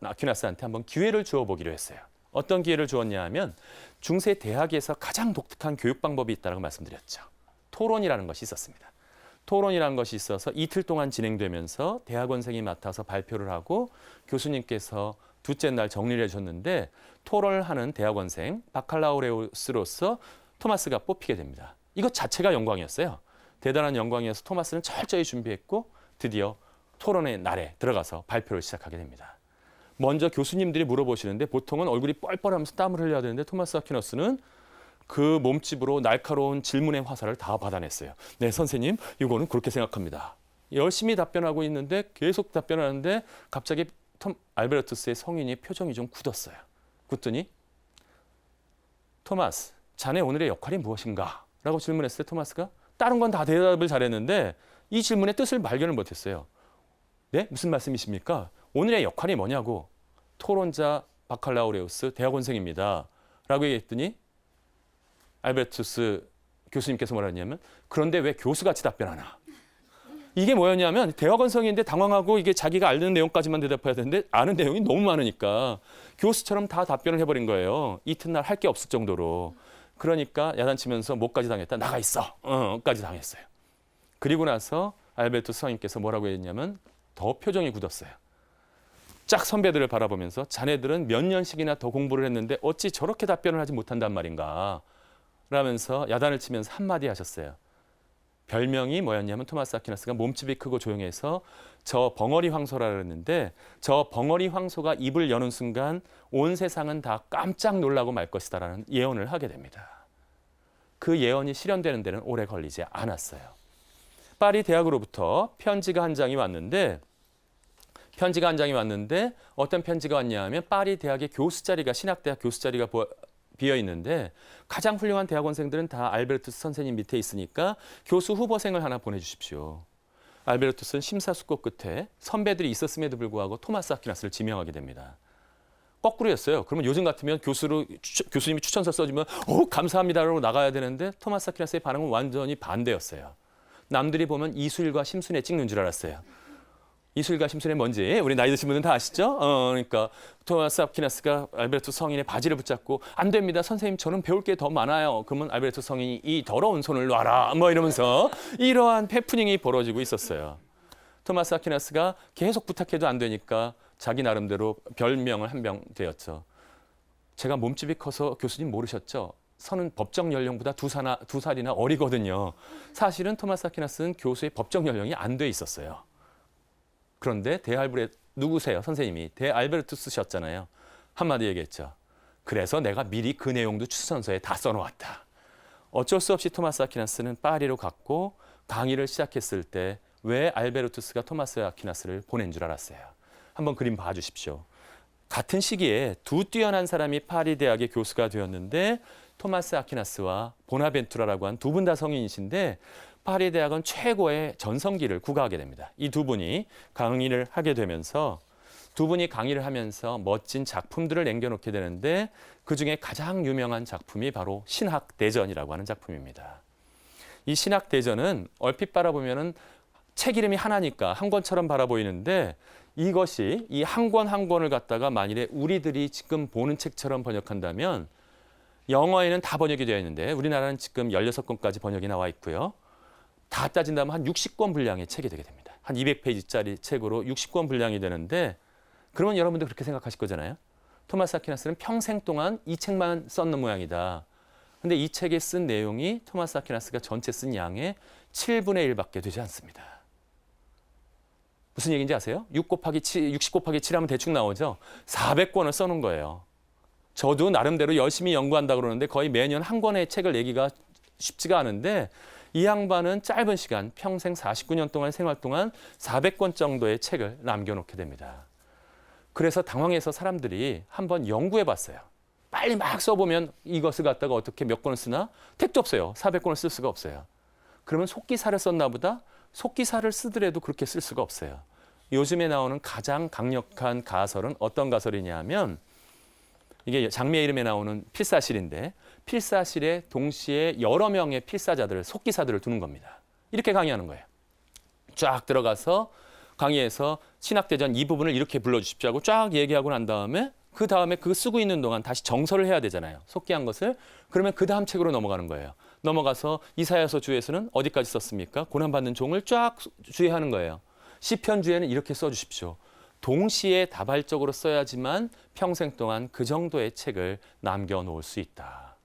아퀴나스한테 한번 기회를 주어보기로 했어요. 어떤 기회를 주었냐 하면 중세 대학에서 가장 독특한 교육 방법이 있다고 말씀드렸죠. 토론이라는 것이 있었습니다. 토론이라는 것이 있어서 이틀 동안 진행되면서 대학원생이 맡아서 발표를 하고 교수님께서 둘째 날 정리를 해줬는데 토론을 하는 대학원생 바칼라우레우스로서 토마스가 뽑히게 됩니다. 이것 자체가 영광이었어요. 대단한 영광이어서 토마스는 철저히 준비했고 드디어 토론의 날에 들어가서 발표를 시작하게 됩니다. 먼저 교수님들이 물어보시는데 보통은 얼굴이 뻘뻘하면서 땀을 흘려야 되는데 토마스 아퀴나스는 그 몸집으로 날카로운 질문의 화살을 다 받아냈어요. 네, 선생님, 이거는 그렇게 생각합니다. 열심히 답변하고 있는데 계속 답변하는데 갑자기 알베르투스의 성인이 표정이 좀 굳었어요. 굳더니 토마스, 자네 오늘의 역할이 무엇인가? 라고 질문했을 때 토마스가 다른 건 다 대답을 잘했는데 이 질문의 뜻을 발견을 못했어요. 네? 무슨 말씀이십니까? 오늘의 역할이 뭐냐고. 토론자 바칼라우레우스 대학원생입니다. 라고 얘기했더니 알베르투스 교수님께서 뭐라 했냐면 그런데 왜 교수같이 답변하나? 이게 뭐였냐면 대학원생인데 당황하고 이게 자기가 아는 내용까지만 대답해야 되는데 아는 내용이 너무 많으니까 교수처럼 다 답변을 해버린 거예요. 이튿날 할 게 없을 정도로. 그러니까 야단치면서 뭐까지 당했다? 나가 있어! 까지 당했어요. 그리고 나서 알베르투스 성인께서 뭐라고 했냐면 더 표정이 굳었어요. 짝 선배들을 바라보면서 자네들은 몇 년씩이나 더 공부를 했는데 어찌 저렇게 답변을 하지 못한단 말인가? 라면서 야단을 치면서 한마디 하셨어요. 별명이 뭐였냐면 토마스 아퀴나스가 몸집이 크고 조용해서 저 벙어리 황소라 그랬는데 저 벙어리 황소가 입을 여는 순간 온 세상은 다 깜짝 놀라고 말 것이다라는 예언을 하게 됩니다. 그 예언이 실현되는 데는 오래 걸리지 않았어요. 파리 대학으로부터 편지가 한 장이 왔는데 어떤 편지가 왔냐 하면 파리 대학의 교수 자리가 신학대학 교수 자리가 비어 있는데 가장 훌륭한 대학원생들은 다 알베르투스 선생님 밑에 있으니까 교수 후보생을 하나 보내주십시오. 알베르투스는 심사숙고 끝에 선배들이 있었음에도 불구하고 토마스 아퀴나스를 지명하게 됩니다. 거꾸로였어요. 그러면 요즘 같으면 교수님이 추천서 써주면 감사합니다라고 나가야 되는데 토마스 아퀴나스의 반응은 완전히 반대였어요. 남들이 보면 이수일과 심순애 찍는 줄 알았어요. 이수일과 심순애 뭔지 우리 나이 드신 분은 다 아시죠? 그러니까 토마스 아퀴나스가 알베르투스 성인의 바지를 붙잡고 안 됩니다. 선생님 저는 배울 게 더 많아요. 그러면 알베르투스 성인이 이 더러운 손을 놔라 뭐 이러면서 이러한 해프닝이 벌어지고 있었어요. 토마스 아퀴나스가 계속 부탁해도 안 되니까 자기 나름대로 별명을 한 명 되었죠. 제가 몸집이 커서 교수님 모르셨죠? 선은 법정 연령보다 두 살이나 어리거든요. 사실은 토마스 아퀴나스는 교수의 법정 연령이 안 돼 있었어요. 그런데 누구세요? 선생님이 대알베르투스셨잖아요. 한마디 얘기했죠. 그래서 내가 미리 그 내용도 추천서에 다 써놓았다. 어쩔 수 없이 토마스 아퀴나스는 파리로 갔고 강의를 시작했을 때 왜 알베르투스가 토마스 아퀴나스를 보낸 줄 알았어요. 한번 그림 봐주십시오. 같은 시기에 두 뛰어난 사람이 파리 대학의 교수가 되었는데 토마스 아퀴나스와 보나벤투라라고 한 두 분 다 성인이신데 파리 대학은 최고의 전성기를 구가하게 됩니다. 이 두 분이 강의를 하게 되면서 두 분이 강의를 하면서 멋진 작품들을 남겨놓게 되는데 그중에 가장 유명한 작품이 바로 신학대전이라고 하는 작품입니다. 이 신학대전은 얼핏 바라보면은 책 이름이 하나니까 한 권처럼 바라보이는데 이것이 이 한 권 한 권을 갖다가 만일에 우리들이 지금 보는 책처럼 번역한다면 영어에는 다 번역이 되어 있는데 우리나라는 지금 16권까지 번역이 나와 있고요. 다 따진다면 한 60권 분량의 책이 되게 됩니다. 한 200페이지짜리 책으로 60권 분량이 되는데 그러면 여러분들 그렇게 생각하실 거잖아요. 토마스 아퀴나스는 평생 동안 이 책만 썼는 모양이다. 근데 이 책에 쓴 내용이 토마스 아퀴나스가 전체 쓴 양의 7분의 1밖에 되지 않습니다. 무슨 얘기인지 아세요? 60 곱하기 7 하면 대충 나오죠? 400권을 써놓은 거예요. 저도 나름대로 열심히 연구한다 그러는데 거의 매년 한 권의 책을 내기가 쉽지가 않은데 이 양반은 짧은 시간, 평생 49년 동안 생활 동안 400권 정도의 책을 남겨놓게 됩니다. 그래서 당황해서 사람들이 한번 연구해 봤어요. 빨리 막 써보면 이것을 갖다가 어떻게 몇 권을 쓰나? 택도 없어요. 400권을 쓸 수가 없어요. 그러면 속기사를 썼나 보다? 속기사를 쓰더라도 그렇게 쓸 수가 없어요. 요즘에 나오는 가장 강력한 가설은 어떤 가설이냐 하면 이게 장미의 이름에 나오는 필사실인데 필사실에 동시에 여러 명의 필사자들을 속기사들을 두는 겁니다. 이렇게 강의하는 거예요. 쫙 들어가서 강의에서 신학대전 이 부분을 이렇게 불러주십시오 하고 쫙 얘기하고 난 다음에 그 다음에 그 쓰고 있는 동안 다시 정설을 해야 되잖아요. 속기한 것을. 그러면 그 다음 책으로 넘어가는 거예요. 넘어가서 이사야서 주에서는 어디까지 썼습니까? 고난받는 종을 쫙 주의하는 거예요. 시편 주에는 이렇게 써주십시오. 동시에 다발적으로 써야지만 평생 동안 그 정도의 책을 남겨놓을 수 있다.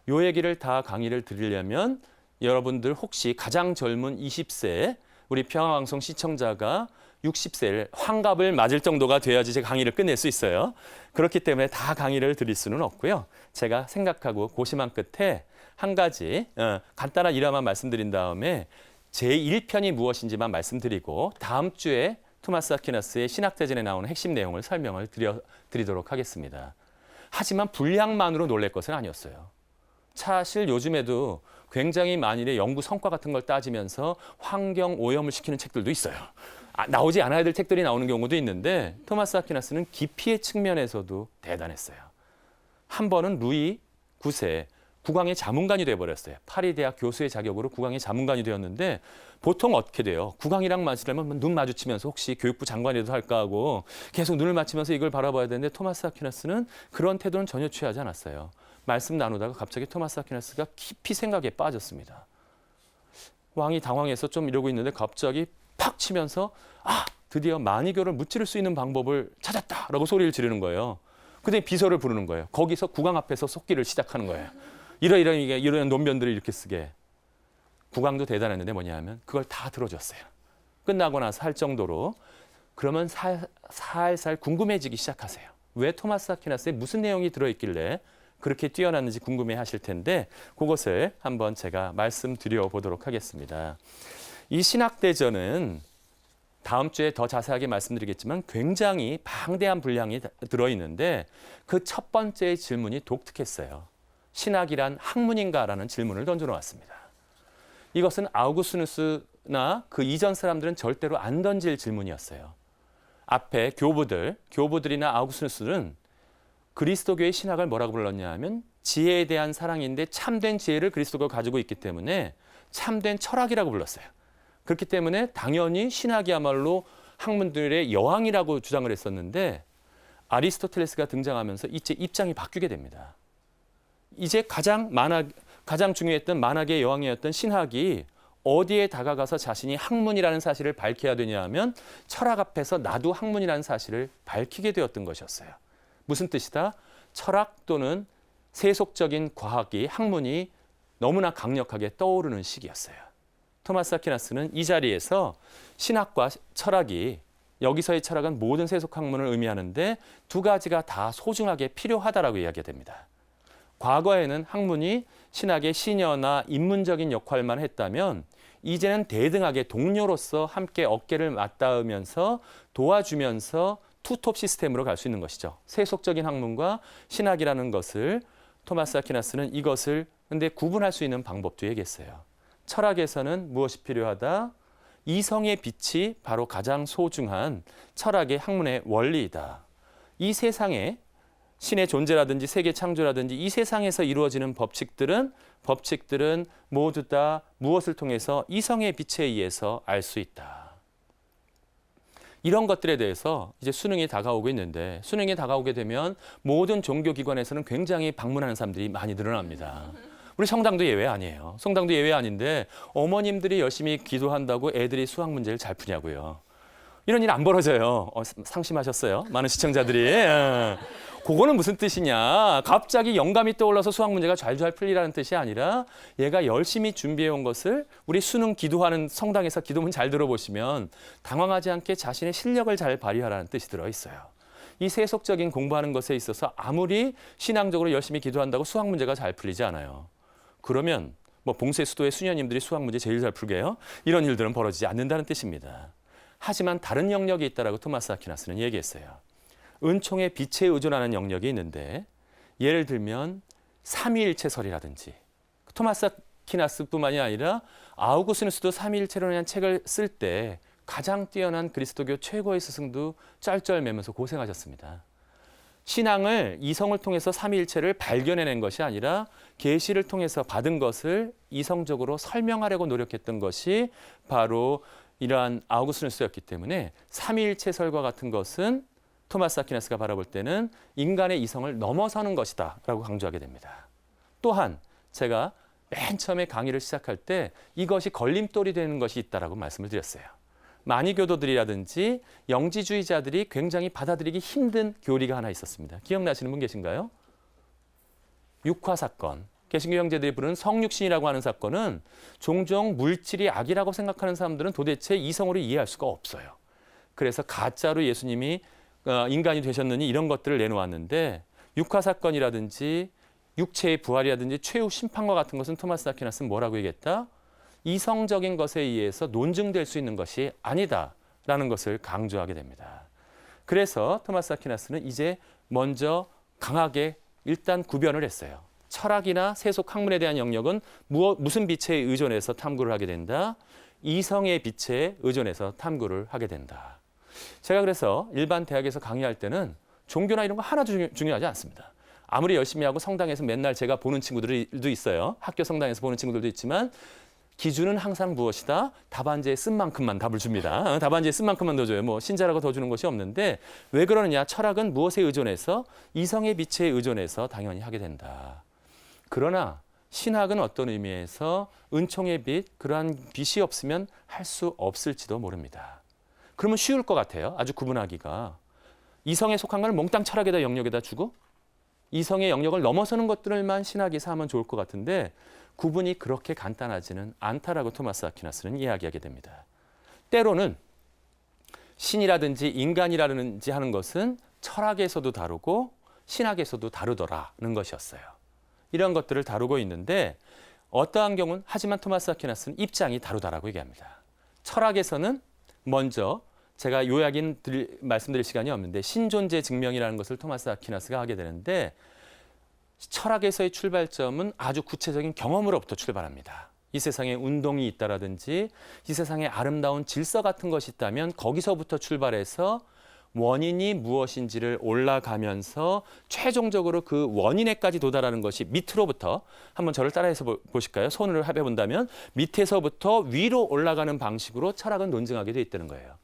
요 얘기를 다 강의를 드리려면 여러분들 혹시 가장 젊은 20세 우리 평화방송 시청자가 60세를 환갑을 맞을 정도가 돼야지 제가 강의를 끝낼 수 있어요. 그렇기 때문에 다 강의를 드릴 수는 없고요. 제가 생각하고 고심한 끝에 한 가지 간단한 일화만 말씀드린 다음에 제1편이 무엇인지만 말씀드리고 다음 주에 토마스 아퀴나스의 신학대전에 나오는 핵심 내용을 설명을 드리도록 하겠습니다. 하지만 분량만으로 놀랄 것은 아니었어요. 사실 요즘에도 굉장히 만일의 연구 성과 같은 걸 따지면서 환경 오염을 시키는 책들도 있어요. 나오지 않아야 될 책들이 나오는 경우도 있는데 토마스 아퀴나스는 깊이의 측면에서도 대단했어요. 한 번은 루이 9세 국왕의 자문관이 되어버렸어요. 파리 대학 교수의 자격으로 국왕의 자문관이 되었는데 보통 어떻게 돼요? 국왕이랑 마주치려면 눈 마주치면서 혹시 교육부 장관이라도 할까 하고 계속 눈을 맞추면서 이걸 바라봐야 되는데 토마스 아퀴나스는 그런 태도는 전혀 취하지 않았어요. 말씀 나누다가 갑자기 토마스 아퀴나스가 깊이 생각에 빠졌습니다. 왕이 당황해서 좀 이러고 있는데 갑자기 팍 치면서 드디어 만이교를 무찌를 수 있는 방법을 찾았다라고 소리를 지르는 거예요. 그때 비서를 부르는 거예요. 거기서 국왕 앞에서 속기를 시작하는 거예요. 이런 논변들을 이렇게 쓰게. 국왕도 대단했는데 뭐냐 하면 그걸 다 들어줬어요. 끝나고 나서 할 정도로 그러면 살살 궁금해지기 시작하세요. 왜 토마스 아퀴나스에 무슨 내용이 들어있길래 그렇게 뛰어났는지 궁금해 하실 텐데 그것을 한번 제가 말씀드려 보도록 하겠습니다. 이 신학대전은 다음 주에 더 자세하게 말씀드리겠지만 굉장히 방대한 분량이 들어있는데 그 첫 번째 질문이 독특했어요. 신학이란 학문인가라는 질문을 던져놓았습니다. 이것은 아우구스누스나 그 이전 사람들은 절대로 안 던질 질문이었어요. 앞에 교부들이나 아우구스누스는 그리스도교의 신학을 뭐라고 불렀냐 하면 지혜에 대한 사랑인데 참된 지혜를 그리스도가 가지고 있기 때문에 참된 철학이라고 불렀어요. 그렇기 때문에 당연히 신학이야말로 학문들의 여왕이라고 주장을 했었는데 아리스토텔레스가 등장하면서 이제 입장이 바뀌게 됩니다. 이제 가장 중요했던 만학의 여왕이었던 신학이 어디에 다가가서 자신이 학문이라는 사실을 밝혀야 되냐 하면 철학 앞에서 나도 학문이라는 사실을 밝히게 되었던 것이었어요. 무슨 뜻이다? 철학 또는 세속적인 과학이 학문이 너무나 강력하게 떠오르는 시기였어요. 토마스 아퀴나스는 이 자리에서 신학과 철학이 여기서의 철학은 모든 세속 학문을 의미하는데 두 가지가 다 소중하게 필요하다라고 이야기가 됩니다. 과거에는 학문이 신학의 시녀나 입문적인 역할만 했다면 이제는 대등하게 동료로서 함께 어깨를 맞닿으면서 도와주면서 투톱 시스템으로 갈 수 있는 것이죠. 세속적인 학문과 신학이라는 것을 토마스 아퀴나스는 이것을 근데 구분할 수 있는 방법도 얘기했어요. 철학에서는 무엇이 필요하다? 이성의 빛이 바로 가장 소중한 철학의 학문의 원리이다. 이 세상에 신의 존재라든지 세계 창조라든지 이 세상에서 이루어지는 법칙들은 모두 다 무엇을 통해서 이성의 빛에 의해서 알 수 있다. 이런 것들에 대해서 이제 수능이 다가오고 있는데 수능이 다가오게 되면 모든 종교기관에서는 굉장히 방문하는 사람들이 많이 늘어납니다. 우리 성당도 예외 아니에요. 성당도 예외 아닌데 어머님들이 열심히 기도한다고 애들이 수학 문제를 잘 푸냐고요. 이런 일 안 벌어져요. 상심하셨어요? 많은 시청자들이. 그거는 무슨 뜻이냐. 갑자기 영감이 떠올라서 수학 문제가 잘 풀리라는 뜻이 아니라 얘가 열심히 준비해온 것을 우리 수능 기도하는 성당에서 기도문 잘 들어보시면 당황하지 않게 자신의 실력을 잘 발휘하라는 뜻이 들어있어요. 이 세속적인 공부하는 것에 있어서 아무리 신앙적으로 열심히 기도한다고 수학 문제가 잘 풀리지 않아요. 그러면 봉쇄 수도의 수녀님들이 수학 문제 제일 잘 풀게요. 이런 일들은 벌어지지 않는다는 뜻입니다. 하지만 다른 영역이 있다라고 토마스 아퀴나스는 얘기했어요. 은총의 빛에 의존하는 영역이 있는데 예를 들면 삼위일체설이라든지 토마스 아퀴나스뿐만이 아니라 아우구스누스도 삼위일체론이라는 책을 쓸 때 가장 뛰어난 그리스도교 최고의 스승도 쩔쩔매면서 고생하셨습니다. 신앙을 이성을 통해서 삼위일체를 발견해낸 것이 아니라 계시를 통해서 받은 것을 이성적으로 설명하려고 노력했던 것이 바로 이러한 아우구스누스였기 때문에 삼위일체설과 같은 것은 토마스 아퀴나스가 바라볼 때는 인간의 이성을 넘어서는 것이다 라고 강조하게 됩니다. 또한 제가 맨 처음에 강의를 시작할 때 이것이 걸림돌이 되는 것이 있다라고 말씀을 드렸어요. 만이교도들이라든지 영지주의자들이 굉장히 받아들이기 힘든 교리가 하나 있었습니다. 기억나시는 분 계신가요? 육화사건. 개신교 형제들이 부르는 성육신이라고 하는 사건은 종종 물질이 악이라고 생각하는 사람들은 도대체 이성으로 이해할 수가 없어요. 그래서 가짜로 예수님이 인간이 되셨느니 이런 것들을 내놓았는데 육화사건이라든지 육체의 부활이라든지 최후 심판과 같은 것은 토마스 아퀴나스는 뭐라고 얘기했다? 이성적인 것에 의해서 논증될 수 있는 것이 아니다 라는 것을 강조하게 됩니다. 그래서 토마스 아퀴나스는 이제 먼저 강하게 일단 구별을 했어요. 철학이나 세속 학문에 대한 영역은 무슨 빛에 의존해서 탐구를 하게 된다? 이성의 빛에 의존해서 탐구를 하게 된다. 제가 그래서 일반 대학에서 강의할 때는 종교나 이런 거 하나도 중요하지 않습니다. 아무리 열심히 하고 성당에서 맨날 제가 보는 친구들도 있어요. 학교 성당에서 보는 친구들도 있지만 기준은 항상 무엇이다? 답안지에 쓴 만큼만 답을 줍니다. 답안지에 쓴 만큼만 더 줘요. 뭐 신자라고 더 주는 것이 없는데 왜 그러느냐? 철학은 무엇에 의존해서 이성의 빛에 의존해서 당연히 하게 된다. 그러나 신학은 어떤 의미에서 은총의 빛, 그러한 빛이 없으면 할 수 없을지도 모릅니다. 그러면 쉬울 것 같아요. 아주 구분하기가. 이성에 속한 걸 몽땅 철학에다 영역에다 주고 이성의 영역을 넘어서는 것들만 신학이 삼으면 좋을 것 같은데 구분이 그렇게 간단하지는 않다라고 토마스 아퀴나스는 이야기하게 됩니다. 때로는 신이라든지 인간이라든지 하는 것은 철학에서도 다루고 신학에서도 다루더라는 것이었어요. 이런 것들을 다루고 있는데 어떠한 경우는 하지만 토마스 아퀴나스는 입장이 다르다라고 얘기합니다. 철학에서는 먼저 제가 요약인 말씀드릴 시간이 없는데 신존재 증명이라는 것을 토마스 아퀴나스가 하게 되는데 철학에서의 출발점은 아주 구체적인 경험으로부터 출발합니다. 이 세상에 운동이 있다라든지 이 세상에 아름다운 질서 같은 것이 있다면 거기서부터 출발해서 원인이 무엇인지를 올라가면서 최종적으로 그 원인에까지 도달하는 것이 밑으로부터 한번 저를 따라해서 보실까요? 손을 합해 본다면 밑에서부터 위로 올라가는 방식으로 철학은 논증하게 돼 있다는 거예요.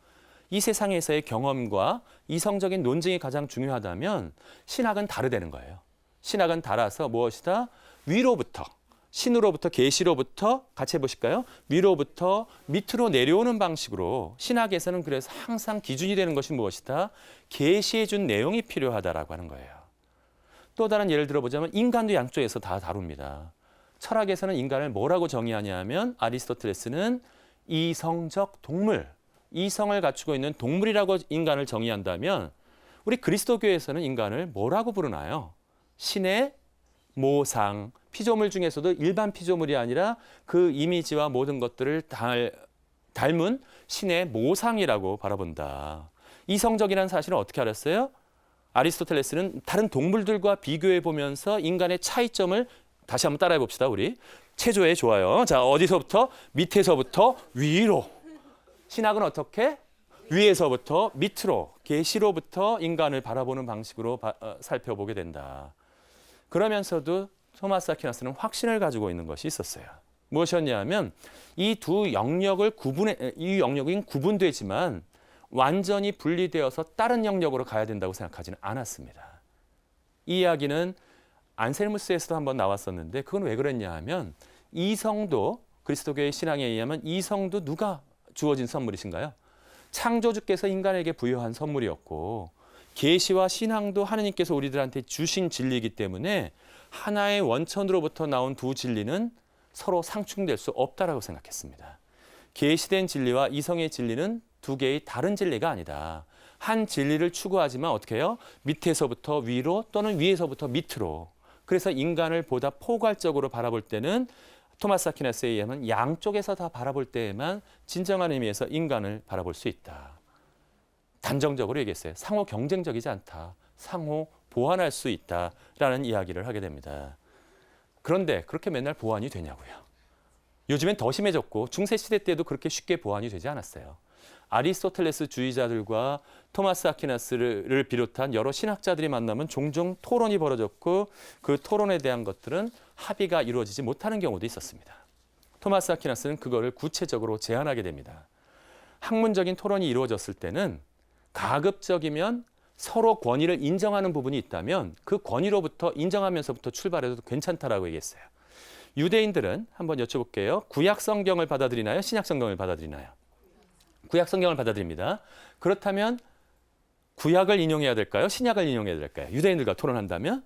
이 세상에서의 경험과 이성적인 논증이 가장 중요하다면 신학은 다르다는 거예요. 신학은 달아서 무엇이다? 위로부터, 신으로부터 계시로부터 같이 해보실까요? 위로부터 밑으로 내려오는 방식으로 신학에서는 그래서 항상 기준이 되는 것이 무엇이다? 계시해 준 내용이 필요하다라고 하는 거예요. 또 다른 예를 들어보자면 인간도 양쪽에서 다 다룹니다. 철학에서는 인간을 뭐라고 정의하냐 하면 아리스토텔레스는 이성적 동물, 이성을 갖추고 있는 동물이라고 인간을 정의한다면 우리 그리스도교에서는 인간을 뭐라고 부르나요? 신의 모상, 피조물 중에서도 일반 피조물이 아니라 그 이미지와 모든 것들을 닮은 신의 모상이라고 바라본다. 이성적이라는 사실은 어떻게 알았어요? 아리스토텔레스는 다른 동물들과 비교해 보면서 인간의 차이점을 다시 한번 따라해 봅시다. 우리 체조에 좋아요. 자, 어디서부터? 밑에서부터 위로. 신학은 어떻게? 위에서부터 밑으로, 계시로부터 인간을 바라보는 방식으로 살펴보게 된다. 그러면서도 토마스 아퀴나스는 확신을 가지고 있는 것이 있었어요. 무엇이었냐면 이 두 영역을 이 영역은 구분되지만 완전히 분리되어서 다른 영역으로 가야 된다고 생각하지는 않았습니다. 이 이야기는 안셀무스에서도 한번 나왔었는데 그건 왜 그랬냐 하면 이성도 그리스도교의 신앙에 의하면 이성도 누가 주어진 선물이신가요? 창조주께서 인간에게 부여한 선물이었고 계시와 신앙도 하느님께서 우리들한테 주신 진리이기 때문에 하나의 원천으로부터 나온 두 진리는 서로 상충될 수 없다라고 생각했습니다. 계시된 진리와 이성의 진리는 두 개의 다른 진리가 아니다. 한 진리를 추구하지만 어떻게 해요? 밑에서부터 위로 또는 위에서부터 밑으로. 그래서 인간을 보다 포괄적으로 바라볼 때는 토마스 아퀴나스에 의하면 양쪽에서 다 바라볼 때에만 진정한 의미에서 인간을 바라볼 수 있다. 단정적으로 얘기했어요. 상호 경쟁적이지 않다. 상호 보완할 수 있다라는 이야기를 하게 됩니다. 그런데 그렇게 맨날 보완이 되냐고요. 요즘엔 더 심해졌고 중세시대 때도 그렇게 쉽게 보완이 되지 않았어요. 아리스토텔레스 주의자들과 토마스 아퀴나스를 비롯한 여러 신학자들이 만나면 종종 토론이 벌어졌고 그 토론에 대한 것들은 합의가 이루어지지 못하는 경우도 있었습니다. 토마스 아퀴나스는 그거를 구체적으로 제안하게 됩니다. 학문적인 토론이 이루어졌을 때는 가급적이면 서로 권위를 인정하는 부분이 있다면 그 권위로부터 인정하면서부터 출발해도 괜찮다라고 얘기했어요. 유대인들은 한번 여쭤볼게요. 구약 성경을 받아들이나요? 신약 성경을 받아들이나요? 구약 성경을 받아들입니다. 그렇다면 구약을 인용해야 될까요? 신약을 인용해야 될까요? 유대인들과 토론한다면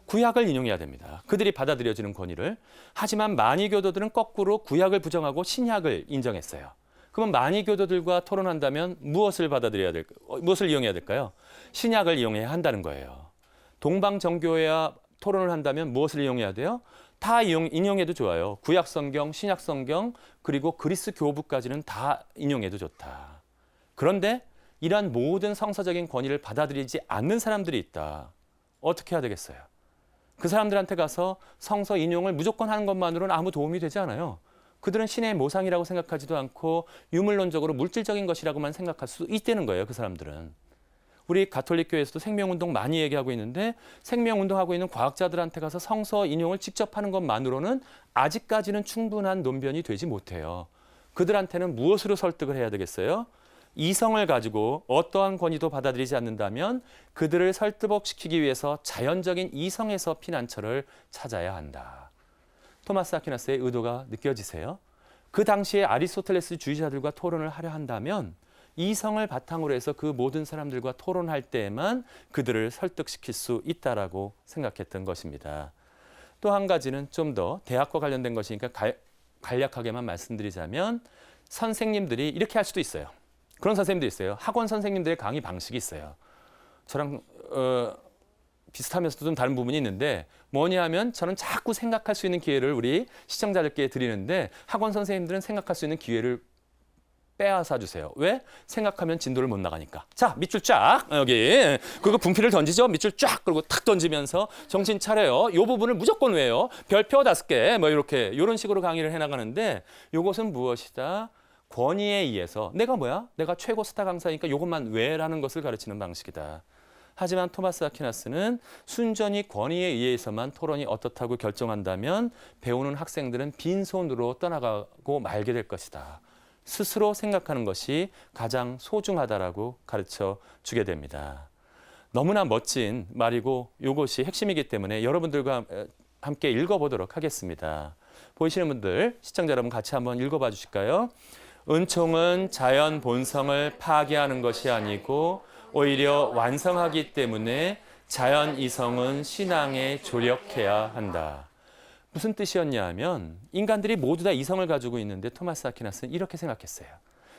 구약을 인용해야 됩니다. 그들이 받아들여지는 권위를. 하지만 마니교도들은 거꾸로 구약을 부정하고 신약을 인정했어요. 그러면 마니교도들과 토론한다면 무엇을 받아들여야 될까요? 무엇을 이용해야 될까요? 신약을 이용해야 한다는 거예요. 동방정교회와 토론을 한다면 무엇을 이용해야 돼요? 다 인용해도 좋아요. 구약 성경, 신약 성경, 그리고 그리스 교부까지는 다 인용해도 좋다. 그런데 이러한 모든 성서적인 권위를 받아들이지 않는 사람들이 있다. 어떻게 해야 되겠어요? 그 사람들한테 가서 성서 인용을 무조건 하는 것만으로는 아무 도움이 되지 않아요. 그들은 신의 모상이라고 생각하지도 않고 유물론적으로 물질적인 것이라고만 생각할 수 있다는 거예요. 그 사람들은. 우리 가톨릭 교회에서도 생명운동 많이 얘기하고 있는데 생명운동하고 있는 과학자들한테 가서 성서 인용을 직접 하는 것만으로는 아직까지는 충분한 논변이 되지 못해요. 그들한테는 무엇으로 설득을 해야 되겠어요? 이성을 가지고 어떠한 권위도 받아들이지 않는다면 그들을 설득시키기 위해서 자연적인 이성에서 피난처를 찾아야 한다. 토마스 아퀴나스의 의도가 느껴지세요? 그 당시에 아리스토텔레스 주의자들과 토론을 하려 한다면 이성을 바탕으로 해서 그 모든 사람들과 토론할 때에만 그들을 설득시킬 수 있다라고 생각했던 것입니다. 또 한 가지는 좀 더 대학과 관련된 것이니까 간략하게만 말씀드리자면 선생님들이 이렇게 할 수도 있어요. 그런 선생님들이 있어요. 학원 선생님들의 강의 방식이 있어요. 저랑 비슷하면서도 좀 다른 부분이 있는데 뭐냐 하면 저는 자꾸 생각할 수 있는 기회를 우리 시청자들께 드리는데 학원 선생님들은 생각할 수 있는 기회를 빼앗아 주세요. 왜? 생각하면 진도를 못 나가니까. 자, 밑줄 쫙 여기. 그리고 분필을 던지죠. 밑줄 쫙 그리고 탁 던지면서 정신 차려요. 이 부분을 무조건 외요. 별표 5개 뭐 이런 식으로 강의를 해나가는데 이것은 무엇이다? 권위에 의해서 내가 뭐야? 내가 최고 스타 강사니까 이것만 외라는 것을 가르치는 방식이다. 하지만 토마스 아퀴나스는 순전히 권위에 의해서만 토론이 어떻다고 결정한다면 배우는 학생들은 빈손으로 떠나가고 말게 될 것이다. 스스로 생각하는 것이 가장 소중하다라고 가르쳐 주게 됩니다. 너무나 멋진 말이고 이것이 핵심이기 때문에 여러분들과 함께 읽어보도록 하겠습니다. 보이시는 분들, 시청자 여러분 같이 한번 읽어봐 주실까요? 은총은 자연 본성을 파괴하는 것이 아니고 오히려 완성하기 때문에 자연 이성은 신앙에 조력해야 한다. 무슨 뜻이었냐 하면 인간들이 모두 다 이성을 가지고 있는데 토마스 아퀴나스는 이렇게 생각했어요.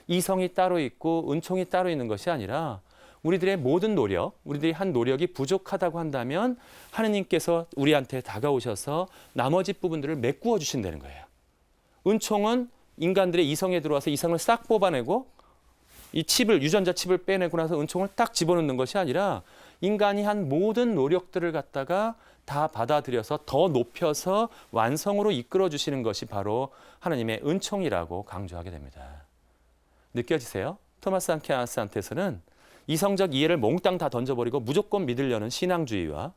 이성이 따로 있고 은총이 따로 있는 것이 아니라 우리들의 모든 노력, 우리들이 한 노력이 부족하다고 한다면 하느님께서 우리한테 다가오셔서 나머지 부분들을 메꾸어 주신다는 거예요. 은총은 인간들의 이성에 들어와서 이성을 싹 뽑아내고 이 유전자 칩을 빼내고 나서 은총을 딱 집어넣는 것이 아니라 인간이 한 모든 노력들을 갖다가 다 받아들여서 더 높여서 완성으로 이끌어 주시는 것이 바로 하나님의 은총이라고 강조하게 됩니다. 느껴지세요? 토마스 아퀴나스한테서는 이성적 이해를 몽땅 다 던져버리고 무조건 믿으려는 신앙주의와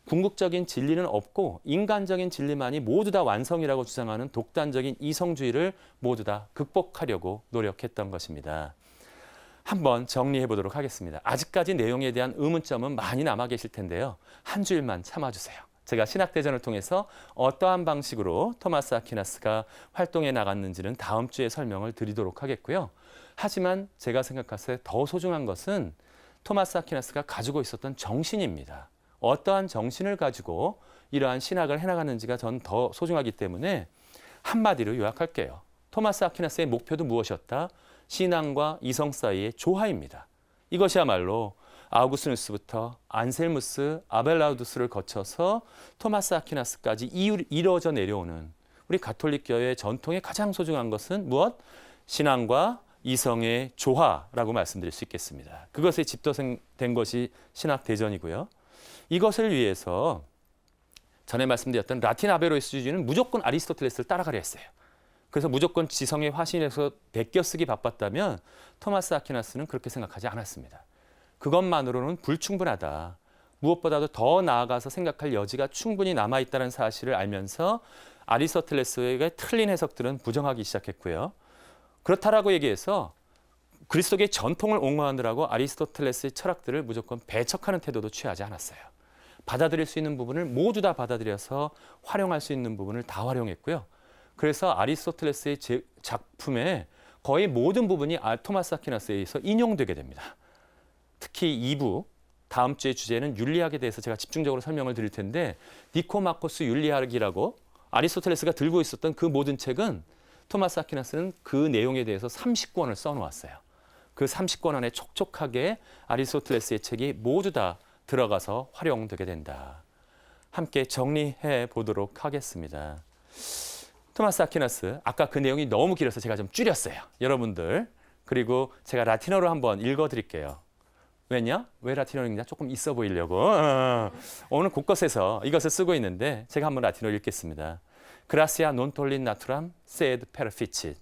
궁극적인 진리는 없고 인간적인 진리만이 모두 다 완성이라고 주장하는 독단적인 이성주의를 모두 다 극복하려고 노력했던 것입니다. 한번 정리해 보도록 하겠습니다. 아직까지 내용에 대한 의문점은 많이 남아 계실 텐데요. 한 주일만 참아주세요. 제가 신학대전을 통해서 어떠한 방식으로 토마스 아퀴나스가 활동해 나갔는지는 다음 주에 설명을 드리도록 하겠고요. 하지만 제가 생각했을 때 더 소중한 것은 토마스 아퀴나스가 가지고 있었던 정신입니다. 어떠한 정신을 가지고 이러한 신학을 해나가는지가 전 더 소중하기 때문에 한마디로 요약할게요. 토마스 아퀴나스의 목표도 무엇이었다? 신앙과 이성 사이의 조화입니다. 이것이야말로 아우구스누스부터 안셀무스, 아벨라우두스를 거쳐서 토마스 아퀴나스까지 이루어져 내려오는 우리 가톨릭 교회의 전통의 가장 소중한 것은 무엇? 신앙과 이성의 조화라고 말씀드릴 수 있겠습니다. 그것에 집도된 것이 신학대전이고요. 이것을 위해서 전에 말씀드렸던 라틴 아베로이스주의는 무조건 아리스토텔레스를 따라가려 했어요. 그래서 무조건 지성의 화신에서 베껴쓰기 바빴다면 토마스 아퀴나스는 그렇게 생각하지 않았습니다. 그것만으로는 불충분하다. 무엇보다도 더 나아가서 생각할 여지가 충분히 남아있다는 사실을 알면서 아리스토텔레스의 틀린 해석들은 부정하기 시작했고요. 그렇다라고 얘기해서 그리스도의 전통을 옹호하느라고 아리스토텔레스의 철학들을 무조건 배척하는 태도도 취하지 않았어요. 받아들일 수 있는 부분을 모두 다 받아들여서 활용할 수 있는 부분을 다 활용했고요. 그래서 아리스토텔레스의 작품의 거의 모든 부분이 토마스 아퀴나스에 의해서 인용되게 됩니다. 특히 2부, 다음 주의 주제는 윤리학에 대해서 제가 집중적으로 설명을 드릴 텐데 니코마코스 윤리학이라고 아리스토텔레스가 들고 있었던 그 모든 책은 토마스 아퀴나스는 그 내용에 대해서 30권을 써놓았어요. 그 30권 안에 촉촉하게 아리스토텔레스의 책이 모두 다 들어가서 활용되게 된다. 함께 정리해 보도록 하겠습니다. 토마스 아퀴나스, 아까 그 내용이 너무 길어서 제가 좀 줄였어요. 여러분들 그리고 제가 라틴어로 한번 읽어드릴게요. 왜냐? 왜 라틴어를 읽냐? 조금 있어 보이려고. 오늘 곳곳에서 이것을 쓰고 있는데 제가 한번 라틴어 읽겠습니다. Gracia non tollit naturam sed perfecit.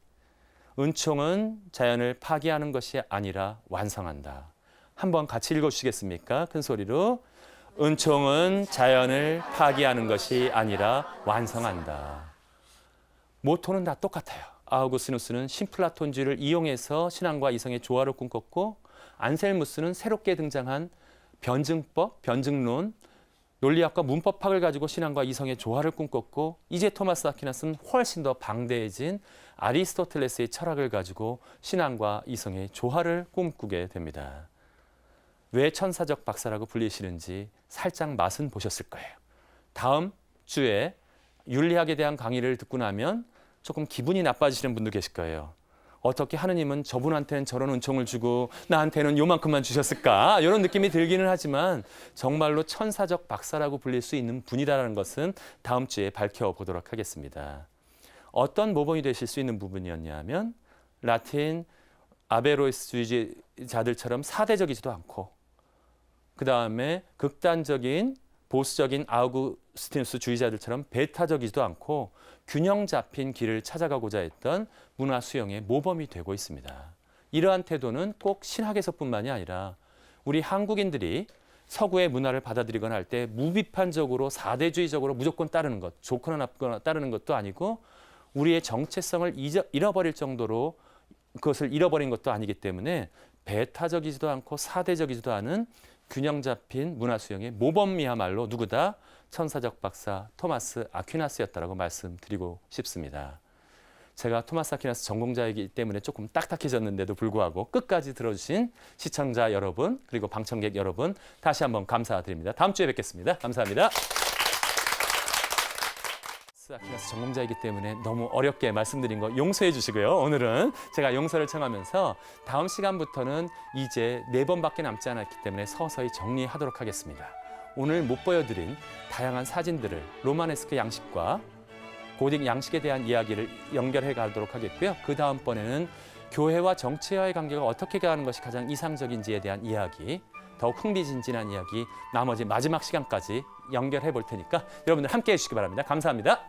은총은 자연을 파괴하는 것이 아니라 완성한다. 한번 같이 읽어주시겠습니까? 큰 소리로. 은총은 자연을 파괴하는 것이 아니라 완성한다. 모토는 다 똑같아요. 아우구스누스는 심플라톤주의를 이용해서 신앙과 이성의 조화를 꿈꿨고 안셀무스는 새롭게 등장한 변증법, 변증론, 논리학과 문법학을 가지고 신앙과 이성의 조화를 꿈꿨고 이제 토마스 아퀴나스는 훨씬 더 방대해진 아리스토텔레스의 철학을 가지고 신앙과 이성의 조화를 꿈꾸게 됩니다. 왜 천사적 박사라고 불리시는지 살짝 맛은 보셨을 거예요. 다음 주에 윤리학에 대한 강의를 듣고 나면 조금 기분이 나빠지시는 분도 계실 거예요. 어떻게 하느님은 저분한테는 저런 은총을 주고 나한테는 요만큼만 주셨을까? 이런 느낌이 들기는 하지만 정말로 천사적 박사라고 불릴 수 있는 분이다라는 것은 다음 주에 밝혀보도록 하겠습니다. 어떤 모범이 되실 수 있는 부분이었냐면 라틴 아베로이스주의자들처럼 사대적이지도 않고 그 다음에 극단적인 보수적인 아우구스티누스 주의자들처럼 배타적이지도 않고 균형 잡힌 길을 찾아가고자 했던 문화 수용의 모범이 되고 있습니다. 이러한 태도는 꼭 신학에서뿐만이 아니라 우리 한국인들이 서구의 문화를 받아들이거나 할 때 무비판적으로 사대주의적으로 무조건 따르는 것, 좋거나 나쁘거나 따르는 것도 아니고 우리의 정체성을 잃어버릴 정도로 그것을 잃어버린 것도 아니기 때문에 배타적이지도 않고 사대적이지도 않은 균형 잡힌 문화 수용의 모범이야말로 누구다? 천사적 박사 토마스 아퀴나스였다라고 말씀드리고 싶습니다. 제가 토마스 아퀴나스 전공자이기 때문에 조금 딱딱해졌는데도 불구하고 끝까지 들어주신 시청자 여러분 그리고 방청객 여러분 다시 한번 감사드립니다. 다음 주에 뵙겠습니다. 감사합니다. 아퀴나스 전공자이기 때문에 너무 어렵게 말씀드린 거 용서해 주시고요. 오늘은 제가 용서를 청하면서 다음 시간부터는 이제 4번밖에 남지 않았기 때문에 서서히 정리하도록 하겠습니다. 오늘 못 보여드린 다양한 사진들을 로마네스크 양식과 고딕 양식에 대한 이야기를 연결해 가도록 하겠고요. 그 다음번에는 교회와 정치와의 관계가 어떻게 가는 것이 가장 이상적인지에 대한 이야기, 더욱 흥미진진한 이야기 나머지 마지막 시간까지 연결해 볼 테니까 여러분들 함께해 주시기 바랍니다. 감사합니다.